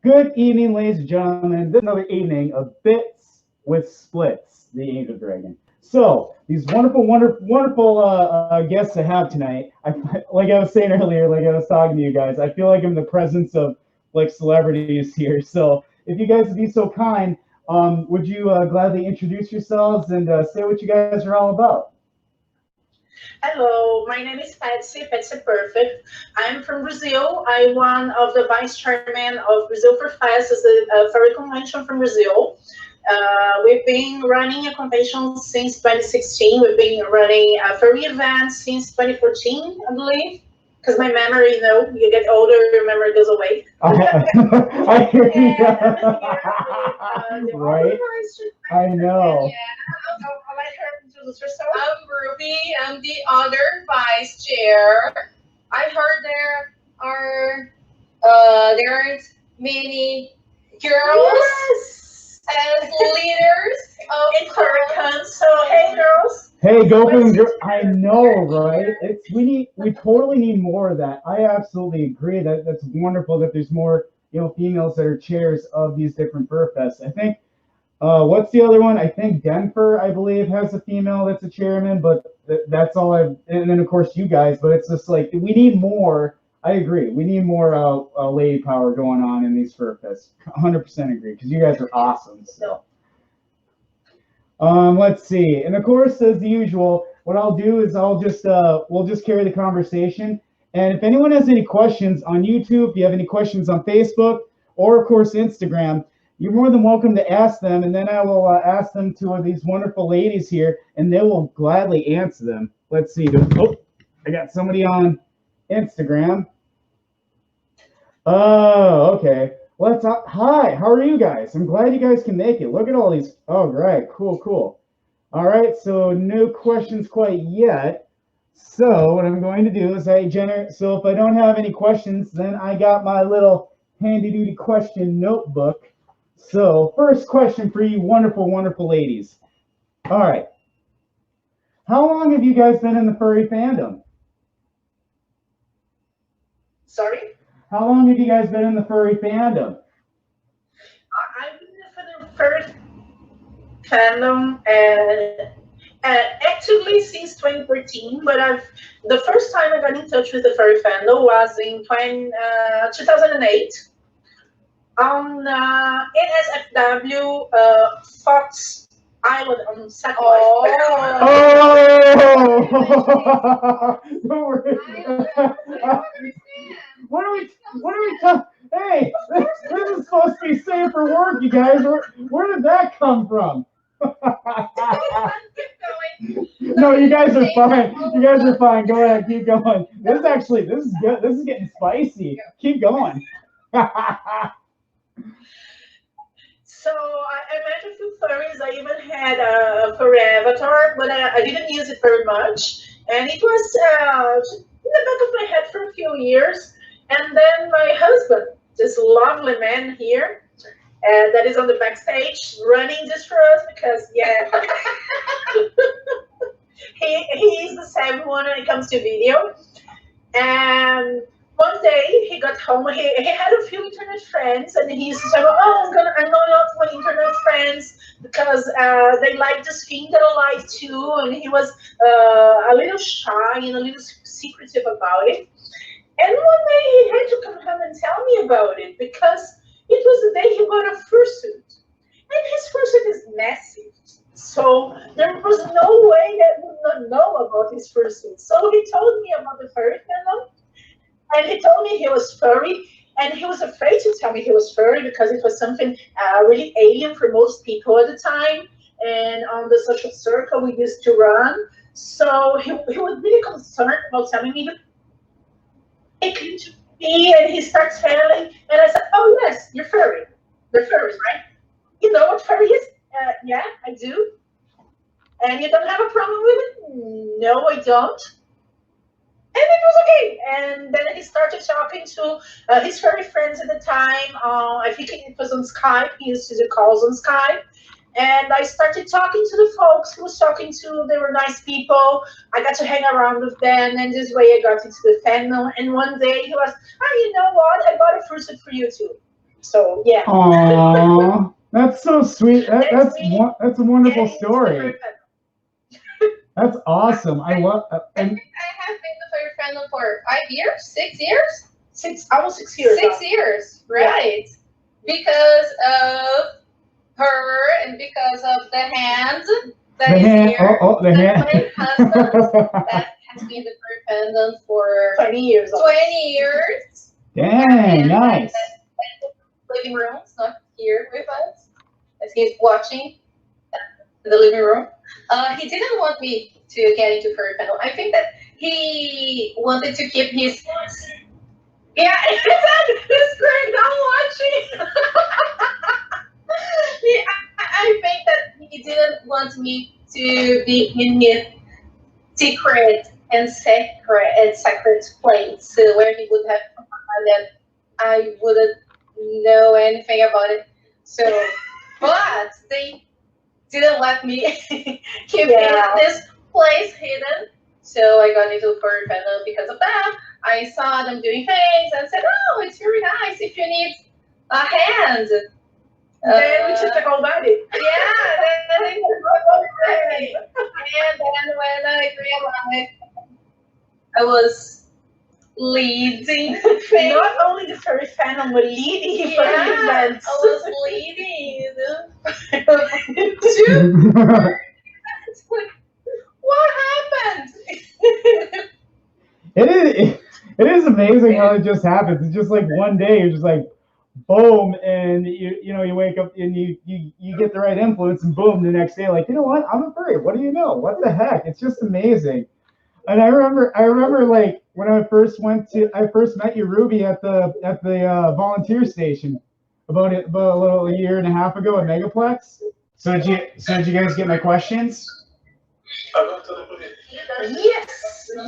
Good evening, ladies and gentlemen. This is another evening of Bitz with Splitz, the Angel Dragon. So, these wonderful guests I have tonight. Like I was saying earlier, like I was talking to you guys, I feel like I'm in the presence of like celebrities here. So, if you guys would be so kind, would you gladly introduce yourselves and say what you guys are all about? Hello, my name is Patsy Purrrfect. I'm from Brazil. I'm one of the vice chairman of Brazil for Fest, as a furry convention from Brazil. We've been running a convention since 2016. We've been running a furry event since 2014, I believe. Because my memory, you get older, your memory goes away. I hear you. And I'm here with the Right? vice I chairman. know. I'll let her introduce herself. I'm Ruby. I'm the other vice chair. I heard there's many girls Yes! as leaders In of Hurricane. So, hey, girls. Hey, go for Let's the. just I get know, her right? here. We totally need more of that. I absolutely agree that that's wonderful that there's more females that are chairs of these different fur fests. I think what's the other one? I think Denver, I believe, has a female that's a chairman, but that's all I've. And then of course you guys, but it's just like we need more. I agree. We need more lady power going on in these fur fests. 100% agree because you guys are awesome. So. Let's see. And of course, as usual, what I'll do is we'll just carry the conversation. And if anyone has any questions on YouTube, if you have any questions on Facebook, or of course Instagram, you're more than welcome to ask them. And then I will ask them to these wonderful ladies here, and they will gladly answer them. Let's see. Oh, I got somebody on Instagram. Oh, okay. Hi, how are you guys? I'm glad you guys can make it. Look at all these. Oh, great. Cool. All right, so no questions quite yet. So what I'm going to do is so if I don't have any questions, then I got my little handy duty question notebook. So first question for you wonderful ladies. All right. How long have you guys been in the furry fandom? Sorry? How long have you guys been in the furry fandom? I've been there for the first fandom actively since 2013, but the first time I got in touch with the furry fandom was in 2008 on NSFW Fox Island on satellite. Oh! Don't worry. What are we talking? Hey, this is supposed to be safe for work, you guys. Where did that come from? No, you guys are fine. You guys are fine. Go ahead, keep going. This is good. This is getting spicy. Keep going. So I met a few furries. I even had a furry avatar, but I didn't use it very much. And it was in the back of my head for a few years. And then my husband, this lovely man here, that is on the backstage running this for us because, yeah, he's the savvy one when it comes to video. And one day he got home. He had a few internet friends, and he used to say, "Oh, I'm going out with my internet friends because they like this thing that I like too." And he was a little shy and a little secretive about it. And one day he had to come home and tell me about it because it was the day he bought a fursuit, and his fursuit is massive. So there was no way that I would not know about his fursuit. So he told me about the furry fandom. And he told me he was furry, and he was afraid to tell me he was furry because it was something really alien for most people at the time. And on the social circle we used to run, so he was really concerned about telling me. He came to me and he starts telling, and I said, "Oh yes, you're furry. They're furries, right? You know what furry is? Yeah, I do. And you don't have a problem with it? No, I don't." And it was okay. And then he started talking to his furry friends at the time. I think it was on Skype. He used to do calls on Skype. And I started talking to the folks he was talking to. They were nice people. I got to hang around with them. And this way I got into the fandom. And one day he was, "Oh, you know what? I bought a fursuit for you too." So yeah. Aww, that's so sweet. That's me That's a wonderful getting into the story. furry fandom. That's awesome. I love I and think I have been the furry fandom for 5 years, 6 years, Almost 6 years. 6 years, right? Because of her and because of the hand that the is hand. here. The hand. My husband that has been the furry fandom for 20 years. 20 years. Dang, nice. Living room, it's not here with us, as he's watching the living room. He didn't want me to get into furry fandom. I think that he wanted to keep his. Yeah, his friend not watching. I think that he didn't want me to be in his secret and sacred place where he would have that I wouldn't know anything about it. So, but they didn't let me keep this place hidden. So I got into furry fandom because of that. I saw them doing things and said, "Oh, it's really nice if you need a hand." Then we took the whole body. Yeah, then I took the whole body. And then when I realized I was leading Not only the furry fandom, but leading furry events. I was leading two events. Like, what happened? It is amazing how it just happens. It's just like one day you're just like boom, and you wake up and you get the right influence, and boom, the next day, like, you know what, I'm a furry. What do you know? What the heck? It's just amazing. And I remember like when I first met you, Ruby, at the volunteer station about a little year and a half ago at Megaplex. So did you guys get my questions?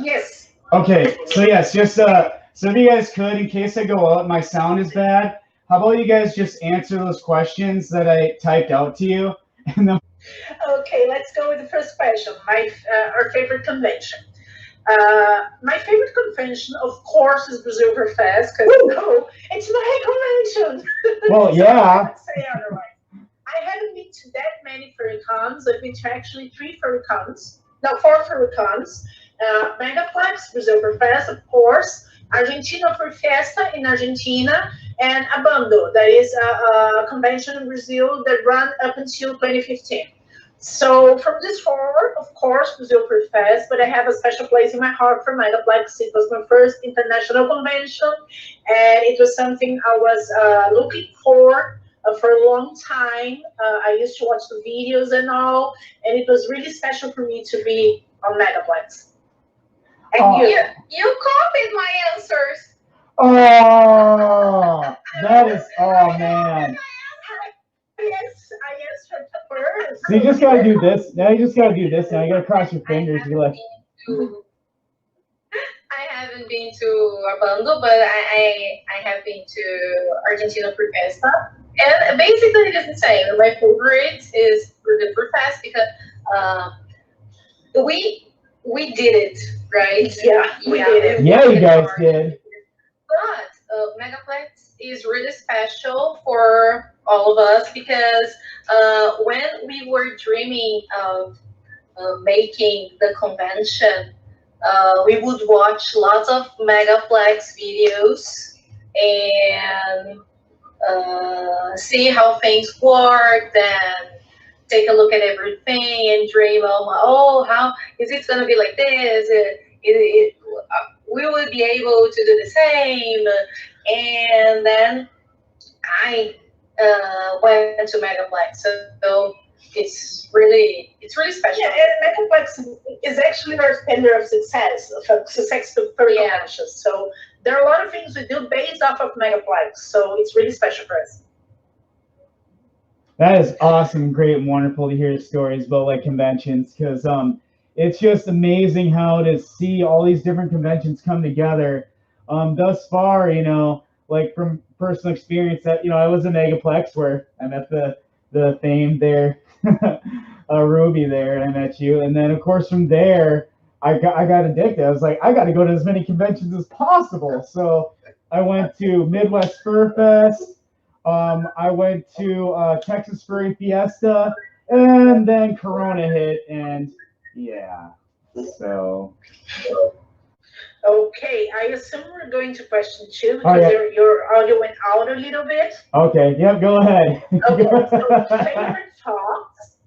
Yes. Okay, so yes, just so if you guys could, in case I go out, my sound is bad. How about you guys just answer those questions that I typed out to you, and then. Okay, let's go with the first question. Our favorite convention. My favorite convention, of course, is Brazil Fest, because no, it's my convention. Well, yeah. I can't say otherwise. I haven't been to that many furry cons. I've been to actually 4 furry cons. Megaplex, Brazil Fest, of course, Argentina for Fiesta in Argentina, and Abando, that is a convention in Brazil that ran up until 2015. So from this forward, of course, Brazil Fest, but I have a special place in my heart for Megaplex. It was my first international convention, and it was something I was looking for a long time. I used to watch the videos and all, and it was really special for me to be on Megaplex. And you copied my answers. Oh, that is, oh man. Yes, I answered first. So you just gotta do this. Now you just gotta do this. Now you gotta cross your fingers. You're like. I haven't been to Abando, but I have been to Argentina for Fiesta. And basically it is the same. My favorite is the Fest because we did it, right? Yeah, we did it. Yeah, you guys did. But Megaplex is really special for all of us because when we were dreaming of making the convention, we would watch lots of Megaplex videos and see how things worked and take a look at everything and dream of, oh, how is it going to be like this? We would be able to do the same. And then I went to Megaplex. So it's really special. Yeah, and Megaplex is actually our standard of success for conventions. So there are a lot of things we do based off of Megaplex. So it's really special for us. That is awesome, great, and wonderful to hear stories about like conventions, because it's just amazing how to see all these different conventions come together. Thus far, like from personal experience, that I was a Megaplex where I met the famed there, Ruby there, and I met you, and then of course from there I got addicted. I was like, I got to go to as many conventions as possible. So I went to Midwest Fur Fest. I went to Texas Furry Fiesta, and then Corona hit, and yeah, so. Okay, I assume we're going to question 2 Oh, because yeah. your audio went out a little bit. Okay, yep, go ahead. Okay, so favorite fox.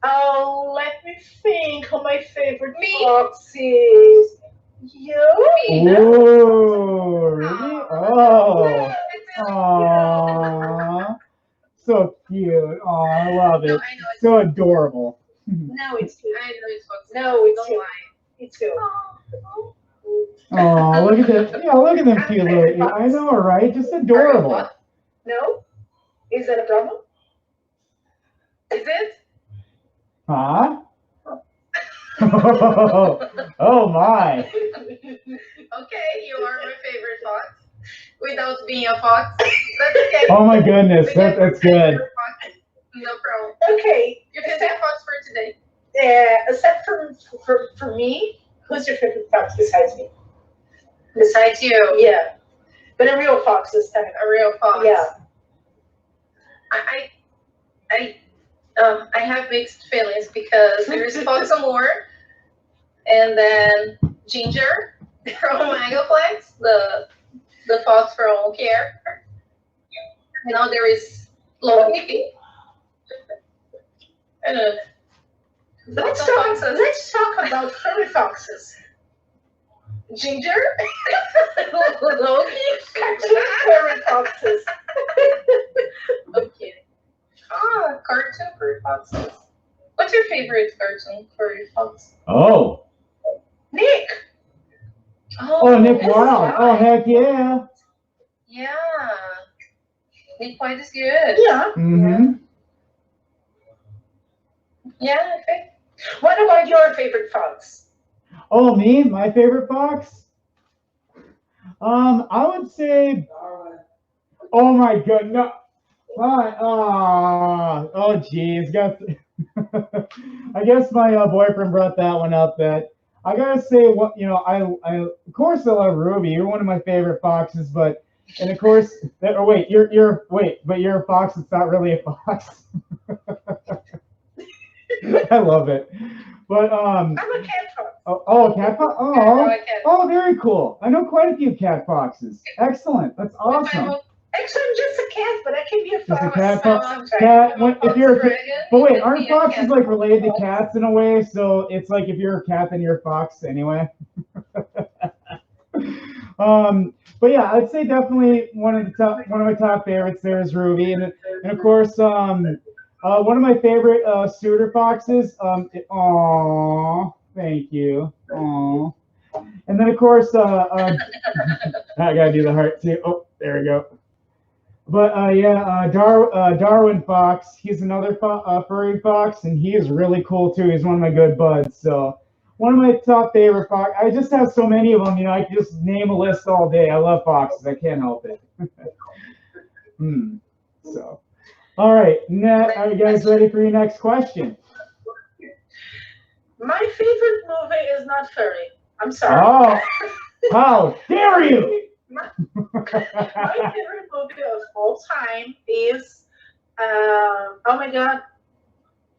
Oh, let me think who my favorite fox is. You? Ooh, really? Oh, aww, so cute. Oh, I love it. So adorable. No, it's you. I know it's fox. No, it's Don't you. lie. It's you. Oh, look at that. Yeah, look at them cute little. I know, right? Just adorable. No? Is that a problem? Is it? Huh? Oh my. Okay, you are my favorite fox. Without being a fox. That's okay. Oh my goodness, that's good. No problem. Okay. You can say a fox for today. Except for me, who's your favorite fox besides me? Besides you. Yeah. But a real fox this time. A real fox. Yeah. I have mixed feelings because there's Fox Amour and then Ginger from Megaplex, the fox from Care. And now there is Loki. Let's talk about furry foxes. Ginger, Loki, cartoon furry foxes. I'm kidding. Cartoon furry foxes. What's your favorite cartoon furry fox? Oh. Nick. Oh, Nick Wilde. Oh, heck yeah. Yeah. Nick White is good. Yeah. Mm-hmm. Yeah, okay. What about your favorite fox? Oh, me? My favorite fox? I would say. Oh my god, no. Oh, geez. I guess my boyfriend brought that one up. That I gotta say, what I of course I love Ruby. You're one of my favorite foxes, but and of course, wait, but you're a fox. It's not really a fox. I love it. But I'm a cat fox. Oh, cat fox. Oh, very cool. I know quite a few cat foxes. Excellent. That's awesome. Actually, I'm just a cat, but I can be a fox. Just a cat fox. Cat. If you're a but wait, aren't foxes like related to cats in a way? So it's like if you're a cat, then you're a fox anyway. But yeah, I'd say definitely one of my top favorites there is Ruby, and of course one of my favorite suitor foxes. Aww, thank you. Aww. And then of course I gotta do the heart too. Oh, there we go. But Darwin Fox. He's another furry fox, and he is really cool too. He's one of my good buds. So one of my top favorite fox. I just have so many of them. I can just name a list all day. I love foxes. I can't help it. So, all right. Are you guys ready for your next question? My favorite movie is not furry. I'm sorry. Oh, how dare you! My favorite movie of all time is oh my god,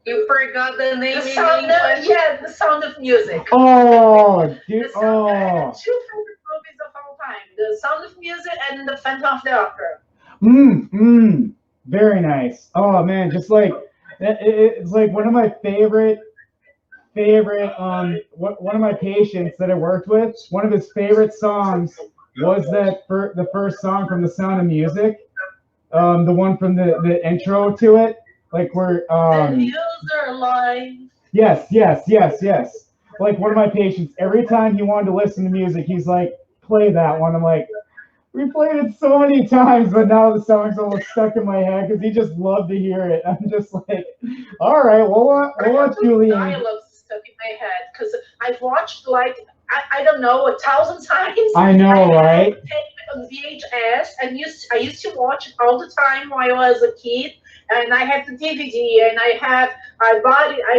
you forgot the name. The Sound of Music. Oh, dude. I have two favorite movies of all time: The Sound of Music and The Phantom of the Opera. Very nice. Oh man, just like it's like one of my favorite one of my patients that I worked with. One of his favorite songs was the first song from The Sound of Music, the one from the intro to it, like where The user line. Yes. Like one of my patients, every time he wanted to listen to music, he's like, play that one. I'm like, we played it so many times, but now the song's almost stuck in my head because he just loved to hear it. I'm just like, all right, we'll watch Julian. Dialogue's stuck in my head because I've watched like I don't know 1,000 times. I know, right? On VHS, and I used to watch it all the time while I was a kid, and I had the DVD, and I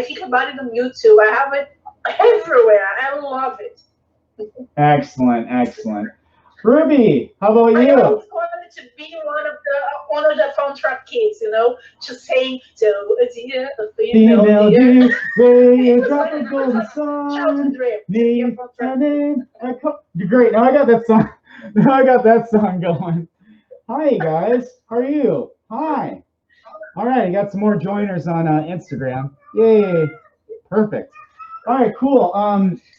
think I bought it on YouTube. I have it everywhere. I love it. Excellent. Ruby, how about I you? always wanted to be one of the contract kids, just saying, so a dear, a female Female dear. dear, where you It was drop like a it was golden like Charles sun, and Drip. me, Yeah, my contract. name, You're great. Now I got that song. Now I got that song going. Hi guys, how are you? Hi. All right, I got some more joiners on Instagram. Yay! Perfect. All right, cool.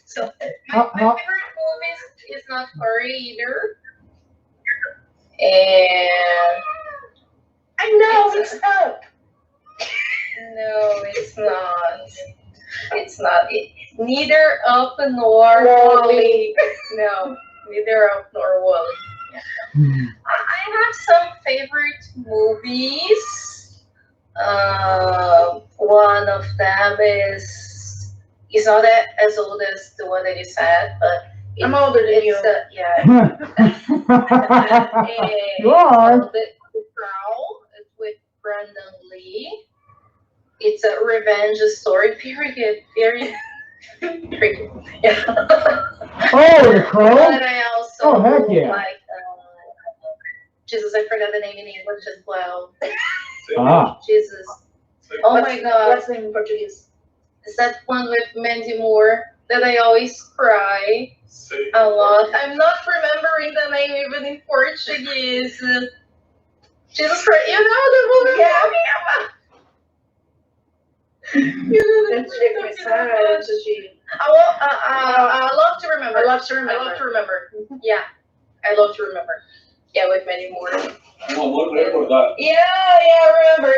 So my How, how, favorite movie is not furry either. And I know, it's up. no, it's not. It's not. Neither up nor Wally. No, neither up nor Wally. I have some favorite movies. One of them is not as old as the one that you said, but I'm older than you. Yeah. You are. The Crow with Brandon Lee. It's a revenge story. Very good. Very tricky. Yeah. Oh, The Crow? But I also Oh, heck yeah. like Jesus. I forgot the name in English as well. Jesus. Oh my God. What's the name in Portuguese? Is that one with Mandy Moore that I always cry a lot? I'm not remembering the name even in Portuguese. Jesus Christ, you know the movie Yeah. I'm talking about. You know the movie I'm talking about. I love to remember. I love to remember. I love to remember. Yeah, I love to remember. Yeah, with Mandy Moore. Yeah, I remember.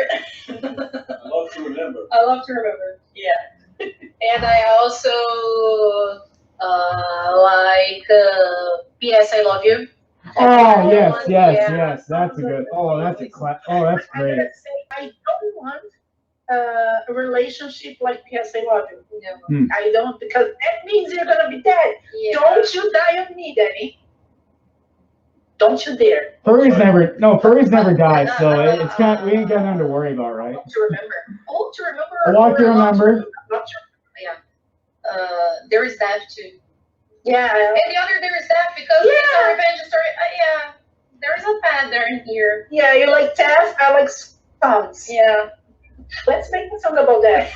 I love to remember. I love to remember. Yeah. And I also like P.S. I Love You. Oh, yes, Yeah. yes. That's a good. Oh, that's a class. Oh, that's I'm great. gonna say I don't want a relationship like P.S. I Love You. No. I don't, because that means you're gonna be dead. Yeah. Don't you die on me, Danny. Don't you dare. Furries never die, so it's kind. We ain't got nothing to worry about, right? To remember. Oh, to remember. I want to remember. Yeah. There is that too. Yeah. And the other there is that because it's a revenge story. Yeah. There is a pattern here. Yeah, you like Tess, I like songs. Yeah. Let's make a song about that.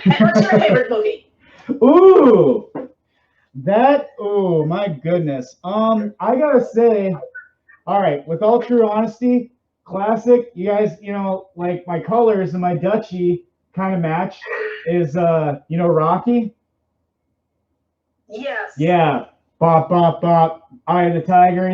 And what's your favorite movie? Ooh, my goodness. I gotta say, all right, with all true honesty, classic. You guys, like my colors and my Dutchie kind of match. Is Rocky? Yes. Yeah, bop bop bop. Eye of the Tiger.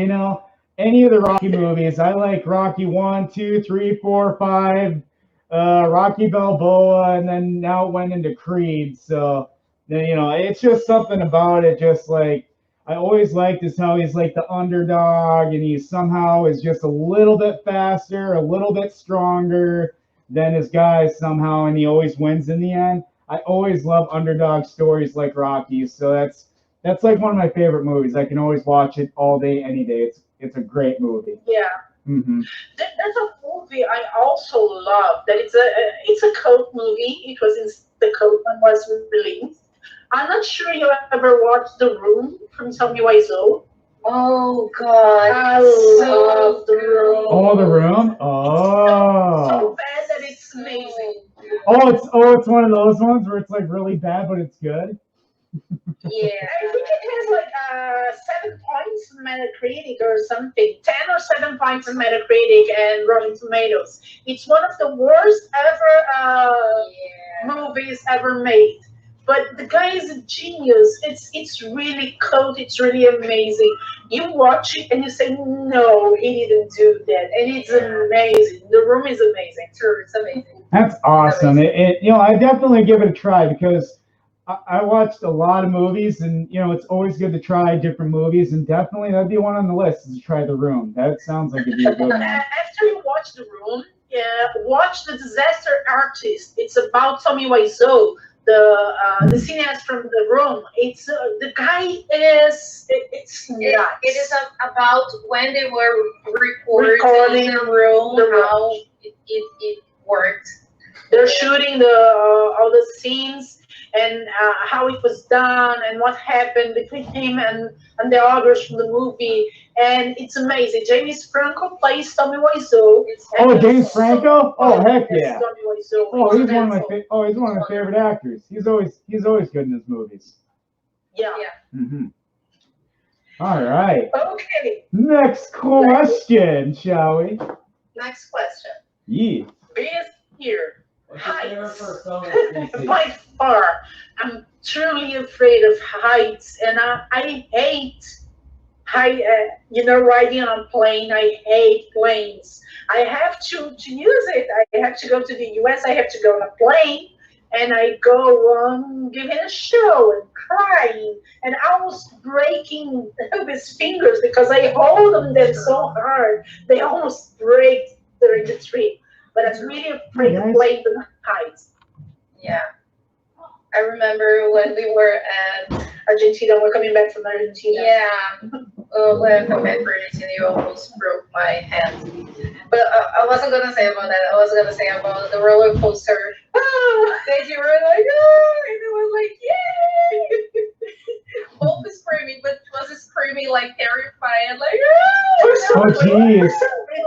Any of the Rocky movies. I like Rocky 1, 2, 3, 4, 5. Rocky Balboa, and then now it went into Creed. So then it's just something about it. Just like I always liked is how he's like the underdog, and he somehow is just a little bit faster, a little bit stronger than his guys somehow, and he always wins in the end. I always love underdog stories like Rocky. So that's like one of my favorite movies. I can always watch it all day, any day. It's a great movie. Yeah. Mm-hmm. There's a movie I also love that it's a cult movie. It was in the cult when it was released. I'm not sure you ever watched The Room from Tommy Wiseau. Oh God. I love The Room. Oh, The Room. Oh. So bad that it's amazing. It's one of those ones where it's like really bad, but it's good. Yeah. I think it has like 7 points in Metacritic or something. 10 or 7 points in Metacritic and Rotten Tomatoes. It's one of the worst ever movies ever made. But the guy is a genius. It's really cult. It's really amazing. You watch it and you say, no, he didn't do that. And it's amazing. The Room is amazing. True, it's amazing. That's awesome. I definitely give it a try because I watched a lot of movies, and it's always good to try different movies, and definitely that'd be one on the list is to try The Room. That sounds like it'd be a good one. After you watch The Room, watch The Disaster Artist. It's about Tommy Wiseau, the cineast from The Room. It's the guy is it's nuts. It is about when they were recording The Room, how it worked. They're shooting all the scenes. and how it was done and what happened between him and the others from the movie. And it's amazing. James Franco plays Tommy Wiseau. Oh, James Franco? Oh, heck Yes, yeah. Tommy Wiseau. Oh, he's one of my Mental. he's one of my favorite actors. He's always good in his movies. Yeah. Mm-hmm. All right. Okay. Next question, shall we? Next question. Yeah. Biggest fear. What's your favorite Heights. persona? By far, I'm truly afraid of heights, and I hate high. Riding on a plane. I hate planes. I have to use it. I have to go to the U.S. I have to go on a plane, and I go giving a show and crying and almost breaking his fingers because I hold them so hard they almost break during the trip. But I'm really afraid of playing the heights. Yeah. I remember when we were at Argentina, we're coming back from Argentina. Yeah. When I come back from Argentina, you almost broke my hand. But I wasn't gonna say about that. I was gonna say about the roller coaster. That you were like, oh, and it was like, yay! Both screaming, but was screaming like terrified, like, oh! Oh, jeez. He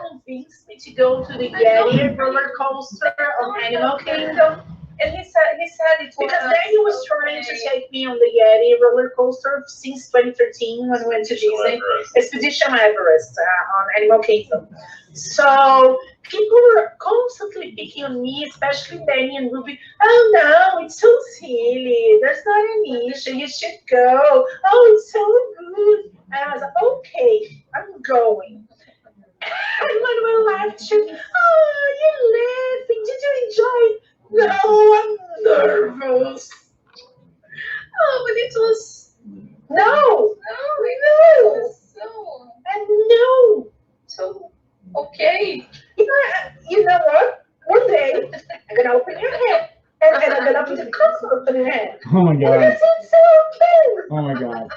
convinced me to go to the Yeti roller coaster of Animal Kingdom. And he said it was Because then he was trying to take me on the Yeti roller coaster since 2013 when we went to Disney. Expedition Everest on Animal Kingdom. So people were constantly picking on me, especially Danny and Ruby. Oh no, it's so silly. There's not an issue. You should go. Oh, it's so good. And I was like, okay, I'm going. And when we left, she said, oh, you're laughing. Did you enjoy it? No, I'm nervous. Oh, but it was No. So okay. You know what? One day, I'm going to open your head. And I'm going to put the cockroach in your head. Oh my And god. that's so cute. Oh my god.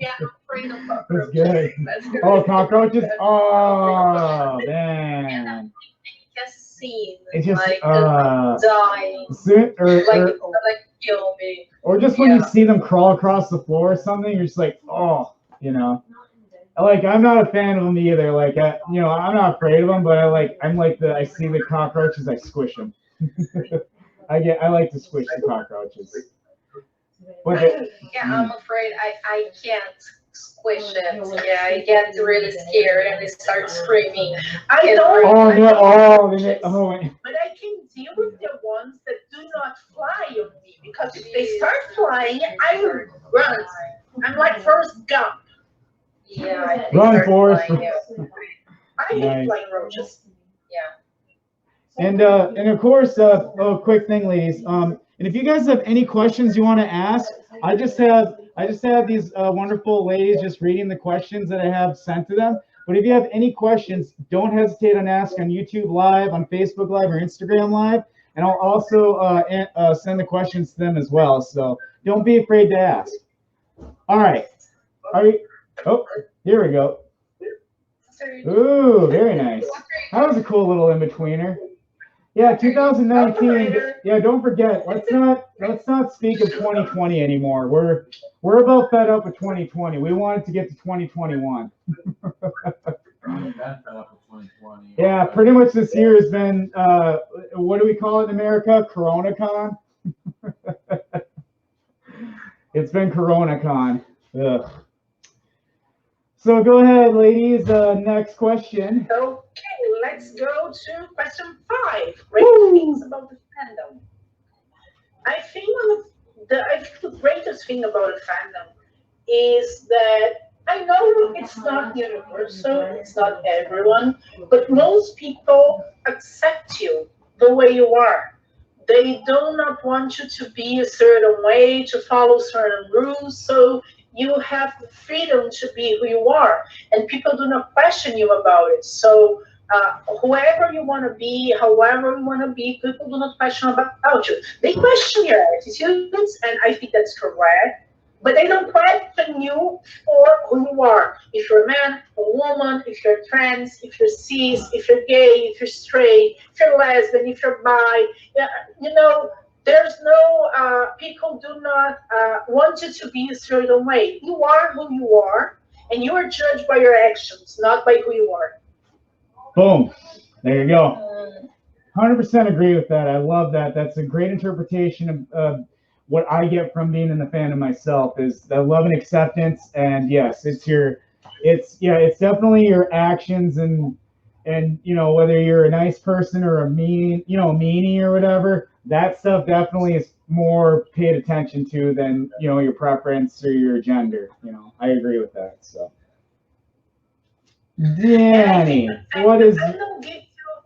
Yeah, I'm afraid of That's cockroaches. good. That's good. Oh, cockroaches? Oh, man. Just seen It's just, like dying, like kill me. or just when you see them crawl across the floor or something, you're just like, oh, Like, I'm not a fan of them either. Like, I'm not afraid of them, but I see the cockroaches, I squish them. I like to squish the cockroaches. I'm afraid I can't squish it. Yeah, I get really scared and I start screaming. I know. Oh, no. But I can deal with the ones that do not fly on me. Because if they start flying, I run. I'm like Forrest Gump. Yeah. Run, Forrest. I hate flying roaches. Yeah. And of course, quick thing, ladies. And if you guys have any questions you want to ask, I just have these wonderful ladies just reading the questions that I have sent to them. But if you have any questions, don't hesitate on ask on YouTube Live, on Facebook Live, or Instagram Live, and I'll also send the questions to them as well. So don't be afraid to ask. All right. Oh, here we go. Ooh, very nice. That was a cool little in-betweener. Yeah, 2019. Yeah, don't forget. Let's not speak of 2020 anymore. We're about fed up with 2020. We wanted to get to 2021. Yeah, pretty much this year has been what do we call it in America? CoronaCon. It's been CoronaCon. Ugh. So go ahead, ladies. Next question. Okay, let's go to question 5. Great things about the fandom. I think the greatest thing about a fandom is that I know it's not universal, it's not everyone, but most people accept you the way you are. They do not want you to be a certain way, to follow certain rules, so you have the freedom to be who you are, and people do not question you about it. So whoever you want to be, however you want to be, people do not question about you. They question your attitudes, and I think that's correct, but they don't question you for who you are. If you're a man, a woman, if you're trans, if you're cis, if you're gay, if you're straight, if you're lesbian, if you're bi, There's no people do not want you to be a certain way. You are who you are, and you are judged by your actions, not by who you are. Boom. There you go. Mm, 100% agree with that. I love that. That's a great interpretation of what I get from being in the fandom myself is the love and acceptance. And yes, it's definitely your actions and whether you're a nice person or a meanie or whatever. That stuff definitely is more paid attention to than your preference or your gender. I agree with that. So, And I think Danny, what the is? fandom gives you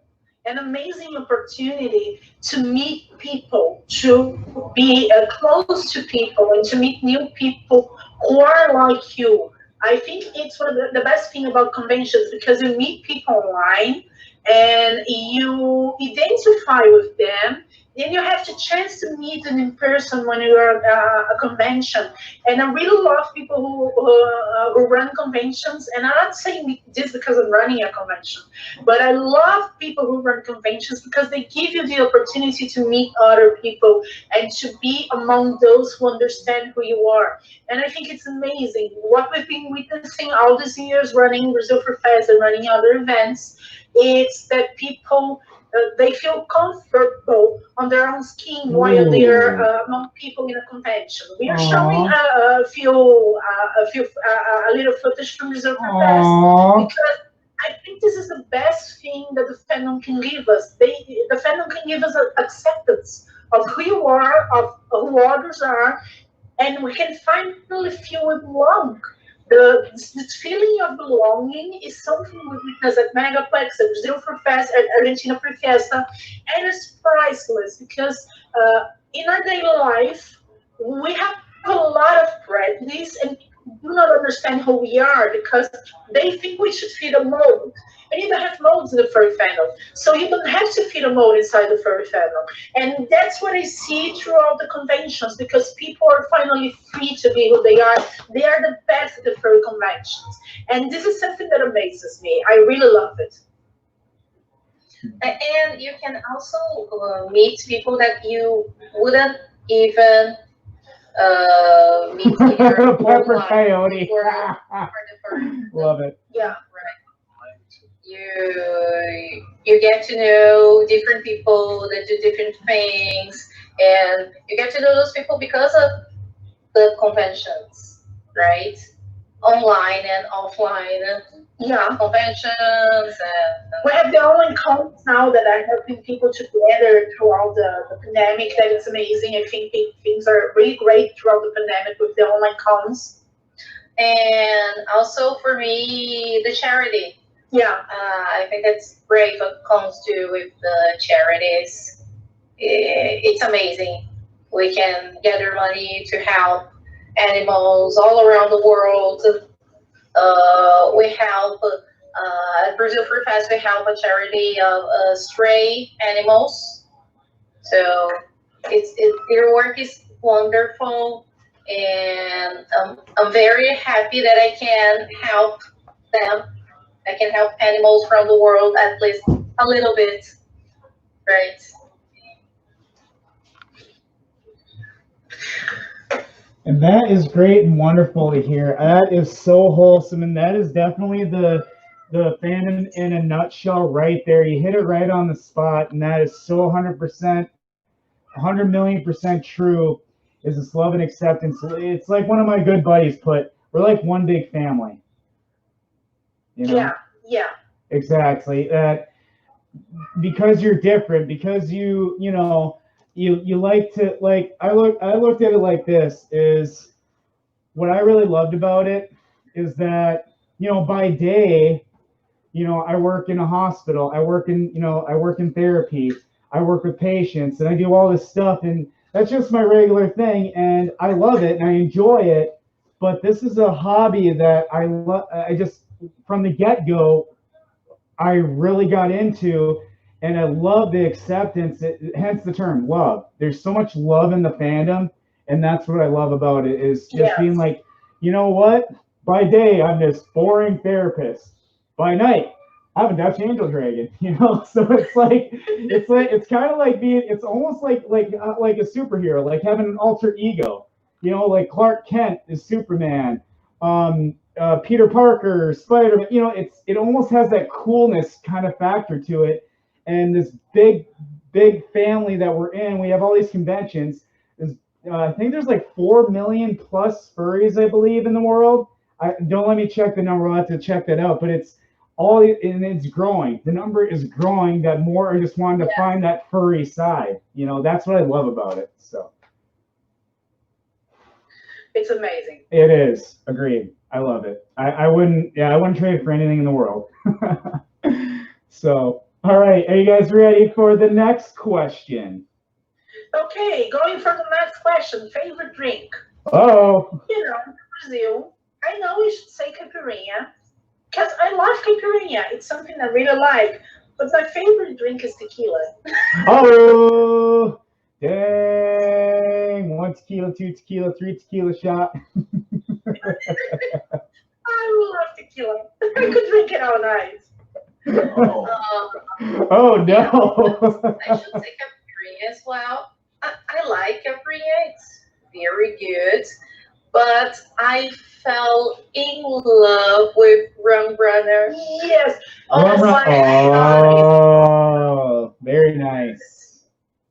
an amazing opportunity to meet people, to be close to people, and to meet new people who are like you. I think it's one of the best thing about conventions because you meet people online and you identify with them. Then you have the chance to meet them in person when you are at a convention. And I really love people who run conventions. And I'm not saying this because I'm running a convention, but I love people who run conventions because they give you the opportunity to meet other people and to be among those who understand who you are. And I think it's amazing what we've been witnessing all these years running Brazil for Fest and running other events. It's that people they feel comfortable on their own skin while they're Ooh. among people in a convention. We are showing Aw. a little footage from Brazil for Fest Aw. because I think this is the best thing that the fandom can give us. The fandom can give us acceptance of who you are, of who others are, and we can finally feel we belong. This feeling of belonging is something we witness at Megaplex, at Brazil for Fest, at Argentina for Fiesta, and it's priceless because in our daily life, we have a lot of prejudice and people do not understand who we are because they think we should fit a mold. And you don't have molds in the furry fandom. So you don't have to fit a mold inside the furry fandom. And that's what I see throughout the conventions because people are finally free to be who they are. They are the best at the furry conventions. And this is something that amazes me. I really love it. and you can also meet people that you wouldn't even meet in your whole Pepper life Coyote. for the first. Love it. Yeah. You get to know different people that do different things, and you get to know those people because of the conventions, right? Online and offline Yeah. conventions and We have the online cons now that are helping people together throughout the pandemic. That is amazing. I think things are really great throughout the pandemic with the online cons. and also for me the charity. Yeah. I think that's great what comes to with the charities. It's amazing. We can gather money to help animals all around the world. We help at Brazil Free Fest. We help a charity of stray animals. So their work is wonderful, and I'm very happy that I can help them. I can help animals from the world at least a little bit, right? And that is great and wonderful to hear. That is so wholesome, and that is definitely the fandom in a nutshell right there. You hit it right on the spot, and that is so 100%, 100 million% true. Is this love and acceptance? It's like one of my good buddies put, "We're like one big family." Yeah. Yeah. Exactly. That because you're different, because you like to like I looked at it like this is what I really loved about it is that by day I work in a hospital, I work in therapy, I work with patients, and I do all this stuff, and that's just my regular thing, and I love it and I enjoy it. But this is a hobby that I love. I just from the get-go I really got into, and I love the acceptance. Hence the term love. There's so much love in the fandom, and that's what I love about it. Is just being Yes. like, you know what? By day, I'm this boring therapist. By night, have a Dutch angel dragon, So it's kind of like being, it's almost like a superhero, like having an alter ego, like Clark Kent is Superman, Peter Parker, Spider-Man. It almost has that coolness kind of factor to it, and this big family that we're in. We have all these conventions. I think there's like 4 million plus furries, I believe, in the world. Don't let me check the number. I'll have to check that out. But it's growing. The number is growing. That more are just wanting to find that furry side. That's what I love about it. So it's amazing. It is. Agreed. I love it. I wouldn't trade it for anything in the world. So, all right. Are you guys ready for the next question? Okay, going for the next question. Favorite drink? Oh. Brazil. I know we should say caipirinha, because I love caipirinha. It's something I really like. But my favorite drink is tequila. Oh, dang. 1 tequila, 2 tequila, 3 tequila shot. I love tequila. I could drink it all night. Oh, no. I should say caipirinha as well. I like caipirinha. It's very good. But I fell in love with rum runner. Yes. Oh, very nice.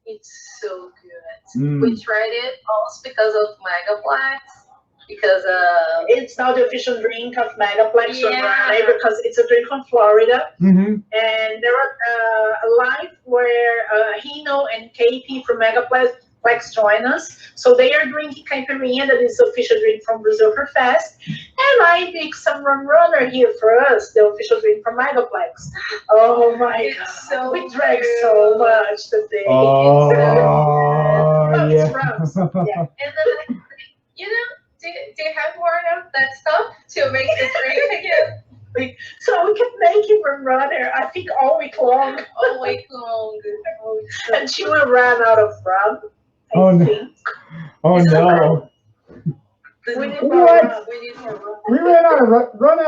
It's so good. We tried it also because of Megaplex. Because it's now the official drink of Megaplex because it's a drink from Florida. And there are a live where Hino and KP from Megaplex join us. So they are drinking caipirinha, that is the official drink from Brazil for Fest. And I picked some rum runner here for us, the official drink from Megaplex. Oh my God. So we drank so much today. Oh, yeah. And then, do you have more of that stuff to make the drink again? So we kept making rum runner, I think, all week long. All week long. And she will run out of rum. I think. Oh no! We need more rum. We run out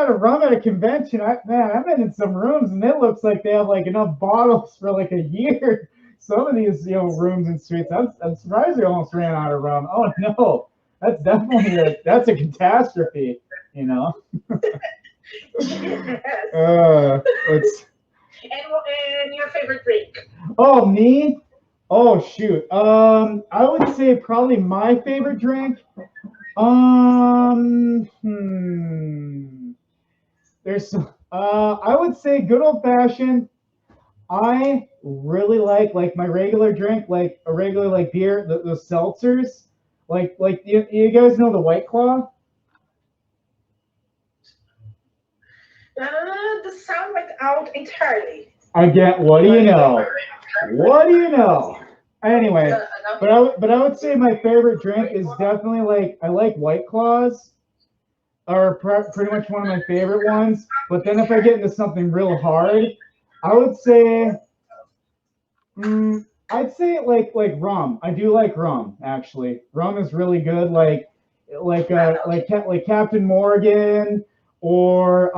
of rum at a convention. I've been in some rooms and it looks like they have like enough bottles for like a year. Some of these rooms and suites. I'm surprised they almost ran out of rum. Oh no! That's definitely that's a catastrophe. Yes. And your favorite drink? Oh, me? Oh shoot. I would say probably my favorite drink. There's I would say good old fashioned. I really like my regular drink, like a regular like beer, the seltzers. Like you guys know the White Claw? The sound went out entirely. Again, what do you know? What do you know? Anyway, but I would say my favorite drink is definitely I like White Claws, are pretty much one of my favorite ones. But then if I get into something real hard, I would say, I'd say like rum. I do like rum actually. Rum is really good. Like Captain Morgan, or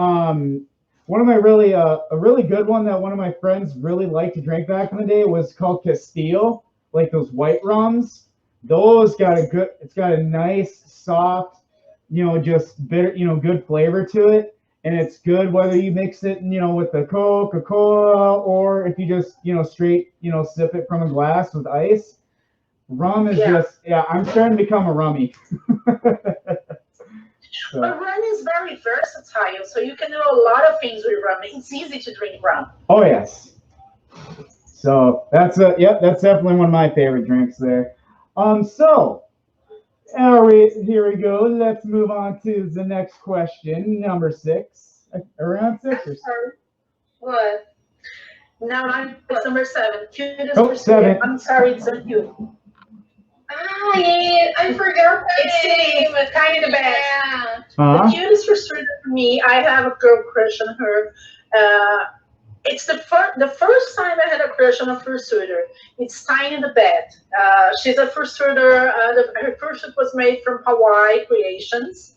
one of my really a really good one that one of my friends really liked to drink back in the day was called Castile, like those white rums. Those it's got a nice, soft, just bitter, good flavor to it. And it's good whether you mix it, with the Coca-Cola or if you just, straight, sip it from a glass with ice. Rum is I'm starting to become a rummy. So. But rum is very versatile, so you can do a lot of things with rum. It's easy to drink rum. Oh yes. So that's definitely one of my favorite drinks there. So here we go. Let's move on to the next question, number 6. Around 6 or 7? What? Now it's number 7. Oh, 7. I'm sorry, it's on you. I forgot its name. It's kind of the best. Yeah. The cutest frustrated for me. I have a girl crush on her. It's the first time I had a crush on a fursuiter. It's Tiny the Bat. She's a fursuiter. Her fursuit was made from Hawaii Creations,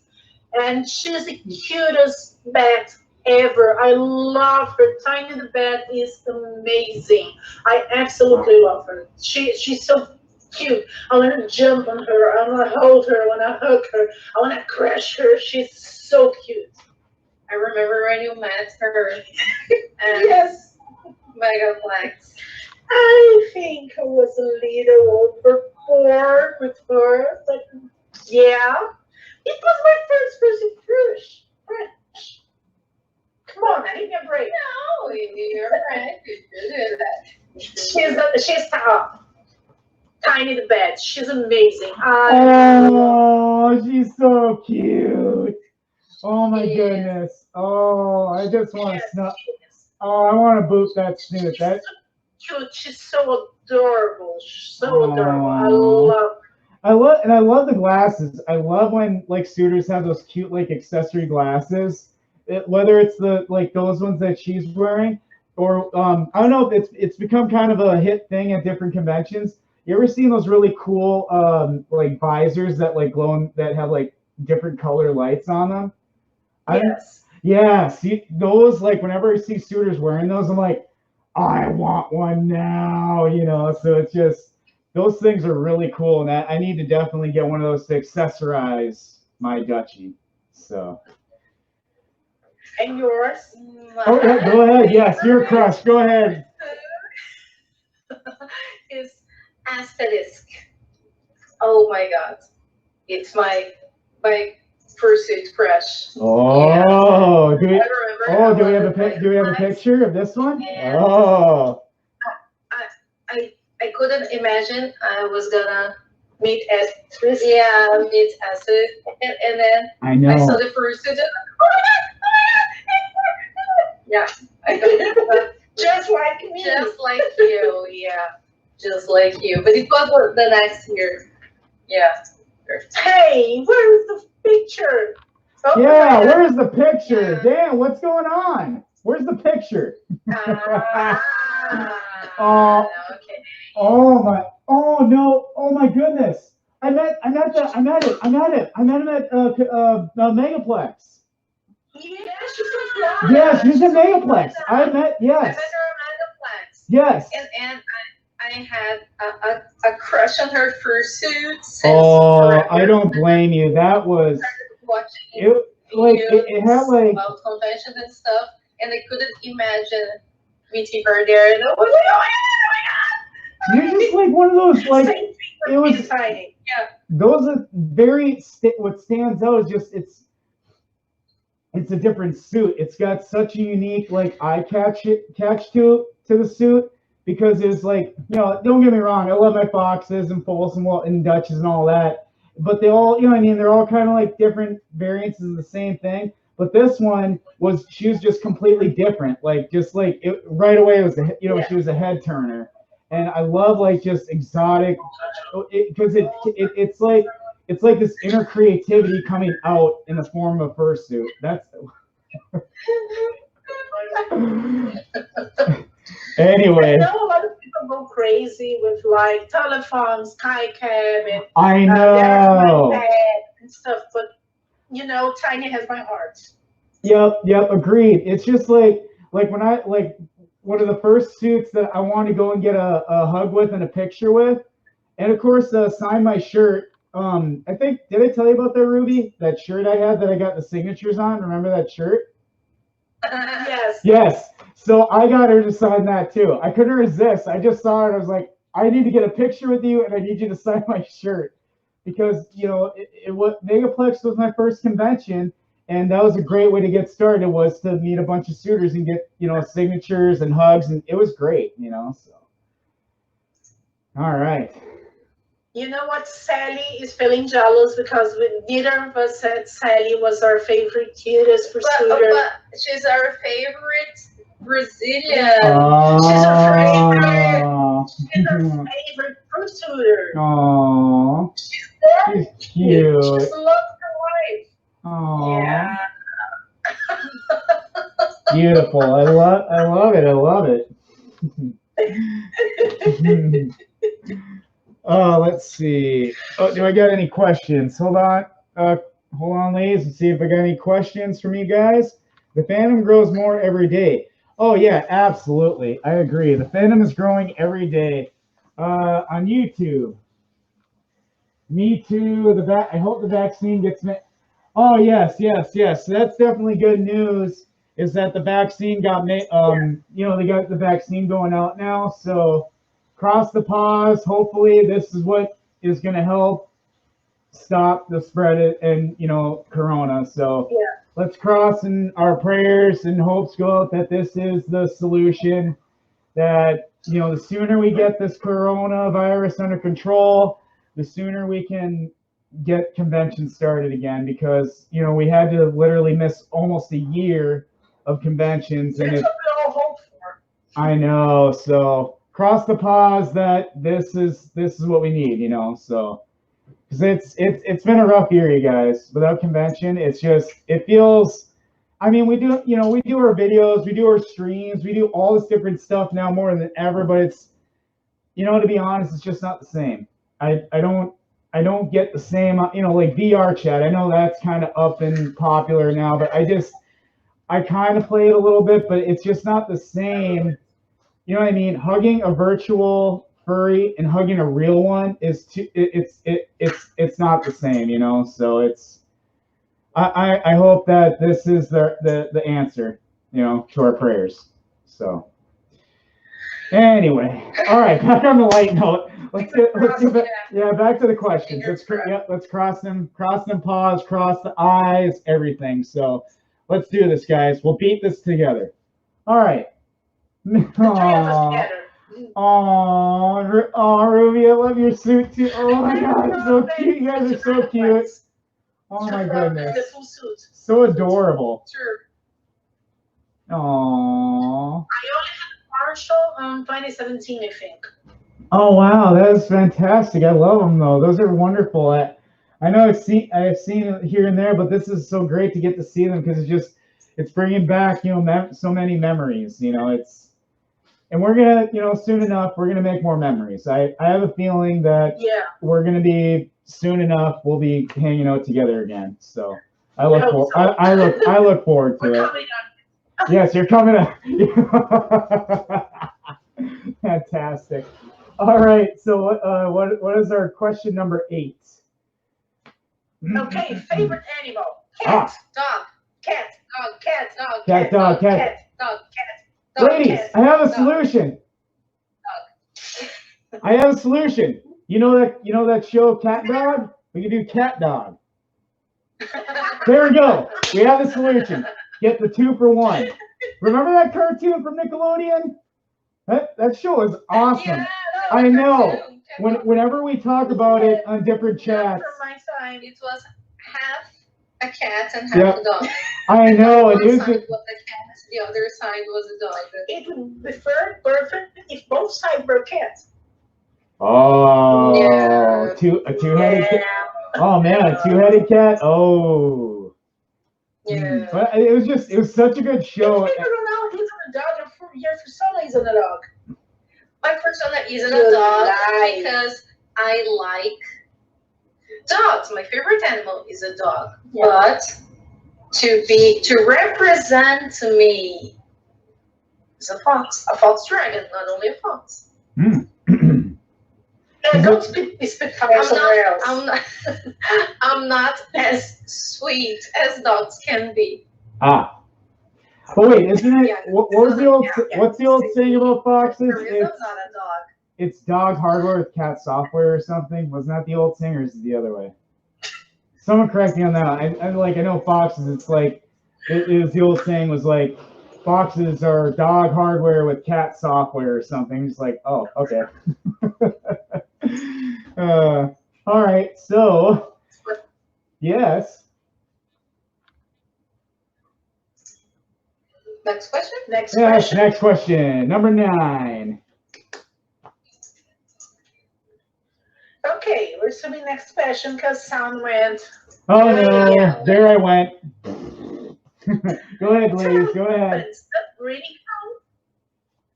and she's the cutest bat ever. I love her. Tiny the Bat is amazing. I absolutely love her. She's so cute. I want to jump on her. I want to hold her. I want to hug her. I want to crush her. She's so cute. I remember when you met her and Yes. Megaplex. I think I was a little overboard with her, but yeah, it was my first person crush. Come on, give me a break. No, you're right. You did that. She's top. Tiny the Bat. She's amazing. Oh, she's so cute. Oh my Yes. goodness. Oh, I just want to Yes, snap. she is. Oh, I want to boot that snoot. She's That so cute. She's so adorable. So adorable. I Oh. love her. I love the glasses. I love when like suitors have those cute like accessory glasses. Whether it's the like those ones that she's wearing, or I don't know if it's become kind of a hit thing at different conventions. You ever seen those really cool like visors that like glow that have like different color lights on them? Yes. Yeah, see those like whenever I see suitors wearing those, I'm like, I want one now, you know. So it's just those things are really cool, and I need to definitely get one of those to accessorize my duchy. So, And yours? oh yeah, go ahead. Yes, your crush. Go ahead. Is Asterisk. Oh my god. It's my Fursuit crush. Oh, do we? I remember. Oh, do we have a do we have a picture of this one? Yeah. Oh, I couldn't imagine I was gonna Meet Astrid. meet Acid, and then I I know. saw the Fursuit. And, oh my god! I got Just like me. just like you, just like you. But it was the next year. Yeah. Hey, where's the picture? Oh, Yeah, my God. where's the picture? Dan, what's going on? Where's the picture? Oh. Okay. Oh my! Oh no! Oh my goodness! I met him at Megaplex. Yeah, she's from Florida. Yeah, she's a Megaplex. I met I yes, met her on Megaplex. yes. And I had a crush on her fursuit since Oh, forever. I don't blame you. That was Watching it. Like it had like about conventions and stuff, and I couldn't imagine meeting her there. And I was like, oh you're just like one of those like Same thing for it was- me, Tiny. those are very what stands out is just it's a different suit. It's got such a unique like eye catch to the suit because it's like, you know, don't get me wrong, I love my foxes and Folsom and Dutches and all that, but they all, you know what I mean, they're all kind of like different variants of the same thing. But this one she was just completely different. Like just like it right away it was she was a head turner. And I love like just exotic because it's like this inner creativity coming out in the form of fursuit. That's anyway. I know a lot of people go crazy with like telephones, skycam, and I their know. iPad and stuff, but you know, Tiny has my heart. Yep, agreed. It's just like when I like one of the first suits that I want to go and get a hug with and a picture with, and of course sign my shirt. I think did I tell you about that, Ruby? That shirt I had that I got the signatures on. Remember that shirt? Yes. Yes. So I got her to sign that too. I couldn't resist. I just saw it. I was like, I need to get a picture with you, and I need you to sign my shirt because you know Megaplex was my first convention, and that was a great way to get started. Was to meet a bunch of suitors and get signatures and hugs, and it was great. So. All right. You know what? Sally is feeling jealous because neither of us said Sally was our favorite cutest pursuiter. But she's our favorite Brazilian. She's our favorite pursuiter. Aww. She's She cute. just loves her wife. Aww. Yeah. Beautiful. I love it. Let's see. Oh, do I got any questions? Hold on, ladies, and see if I got any questions from you guys. The fandom grows more every day. Oh yeah, absolutely. I agree. The fandom is growing every day. On YouTube. Me too. I hope the vaccine gets me. Oh yes, yes, yes. So that's definitely good news. Is that the vaccine got made? They got the vaccine going out now. So cross the paws. Hopefully, this is what is going to help stop the spread and Corona. So let's cross in our prayers and hopes go out that this is the solution. That the sooner we get this coronavirus under control, the sooner we can get conventions started again, because we had to literally miss almost a year of conventions, and That's what we all hope for. I know. So cross the paws that this is what we need, So because it's been a rough year, you guys. Without convention, it feels. I mean, we do our videos, we do our streams, we do all this different stuff now more than ever, but it's, to be honest, it's just not the same. I don't get the same, like VR chat. I know that's kind of up and popular now, but I kind of play it a little bit, but it's just not the same. You know what I mean? Hugging a virtual furry and hugging a real one it's not the same, So it's, I hope that this is the answer, to our prayers. So anyway, all right, back on the light note. Let's get back to the questions. Let's cross them paws, cross the eyes, everything. So let's do this, guys. We'll beat this together. All right. Oh, Ruby, I love your suit too. Oh my God, it's so cute. You guys are so cute. Oh my goodness. So adorable. Sure. Aww. I only had a partial 2017, I think. Oh wow, that is fantastic. I love them though. Those are wonderful. I know I've seen it here and there, but this is so great to get to see them because it's bringing back so many memories. And we're gonna soon enough we're gonna make more memories. I have a feeling that we're gonna be soon enough we'll be hanging out together again. So I look forward to it. Yes, you're coming up. Fantastic. All right. So what is our question number 8? Okay, favorite animal. Cat, dog, cat, dog, cat, dog, cat, dog, cat, dog, cat. Ladies, I have a solution. I have a solution. You know that show Cat Dog? We can do Cat Dog. There we go. We have the solution. Get the 2 for 1. Remember that cartoon from Nickelodeon? That show is awesome. Yeah, I know. Whenever we talk about it on different chats. From my side, it was half a cat and half a dog. I know. One It is. side was the cat, the other side was a dog. It would be perfect if both sides were cats. Oh, Yeah. a two-headed cat. Oh man, a two-headed cat. Oh. Yeah. But it was such a good show. If people don't know, he's a dog, and your persona is a dog. My persona isn't You a dog lie. because I like dogs. My favorite animal is a dog. Yeah. But to represent me is a fox dragon, not only a fox. And don't spit fire somewhere else. I'm not as sweet as dogs can be. Ah. But wait, isn't it? Yeah. What's the old saying about foxes? I'm not a dog. It's dog hardware with cat software or something. Wasn't that the old saying, or is it the other way? Someone correct me on that. I know foxes. It's like it was the old saying was like foxes are dog hardware with cat software or something. It's like, oh, okay. All right. So yes. Next question? Yes, next question. Number 9. Okay, we're assuming next question because sound went. Oh no, there I went. Go ahead, ladies, go ahead. Breathing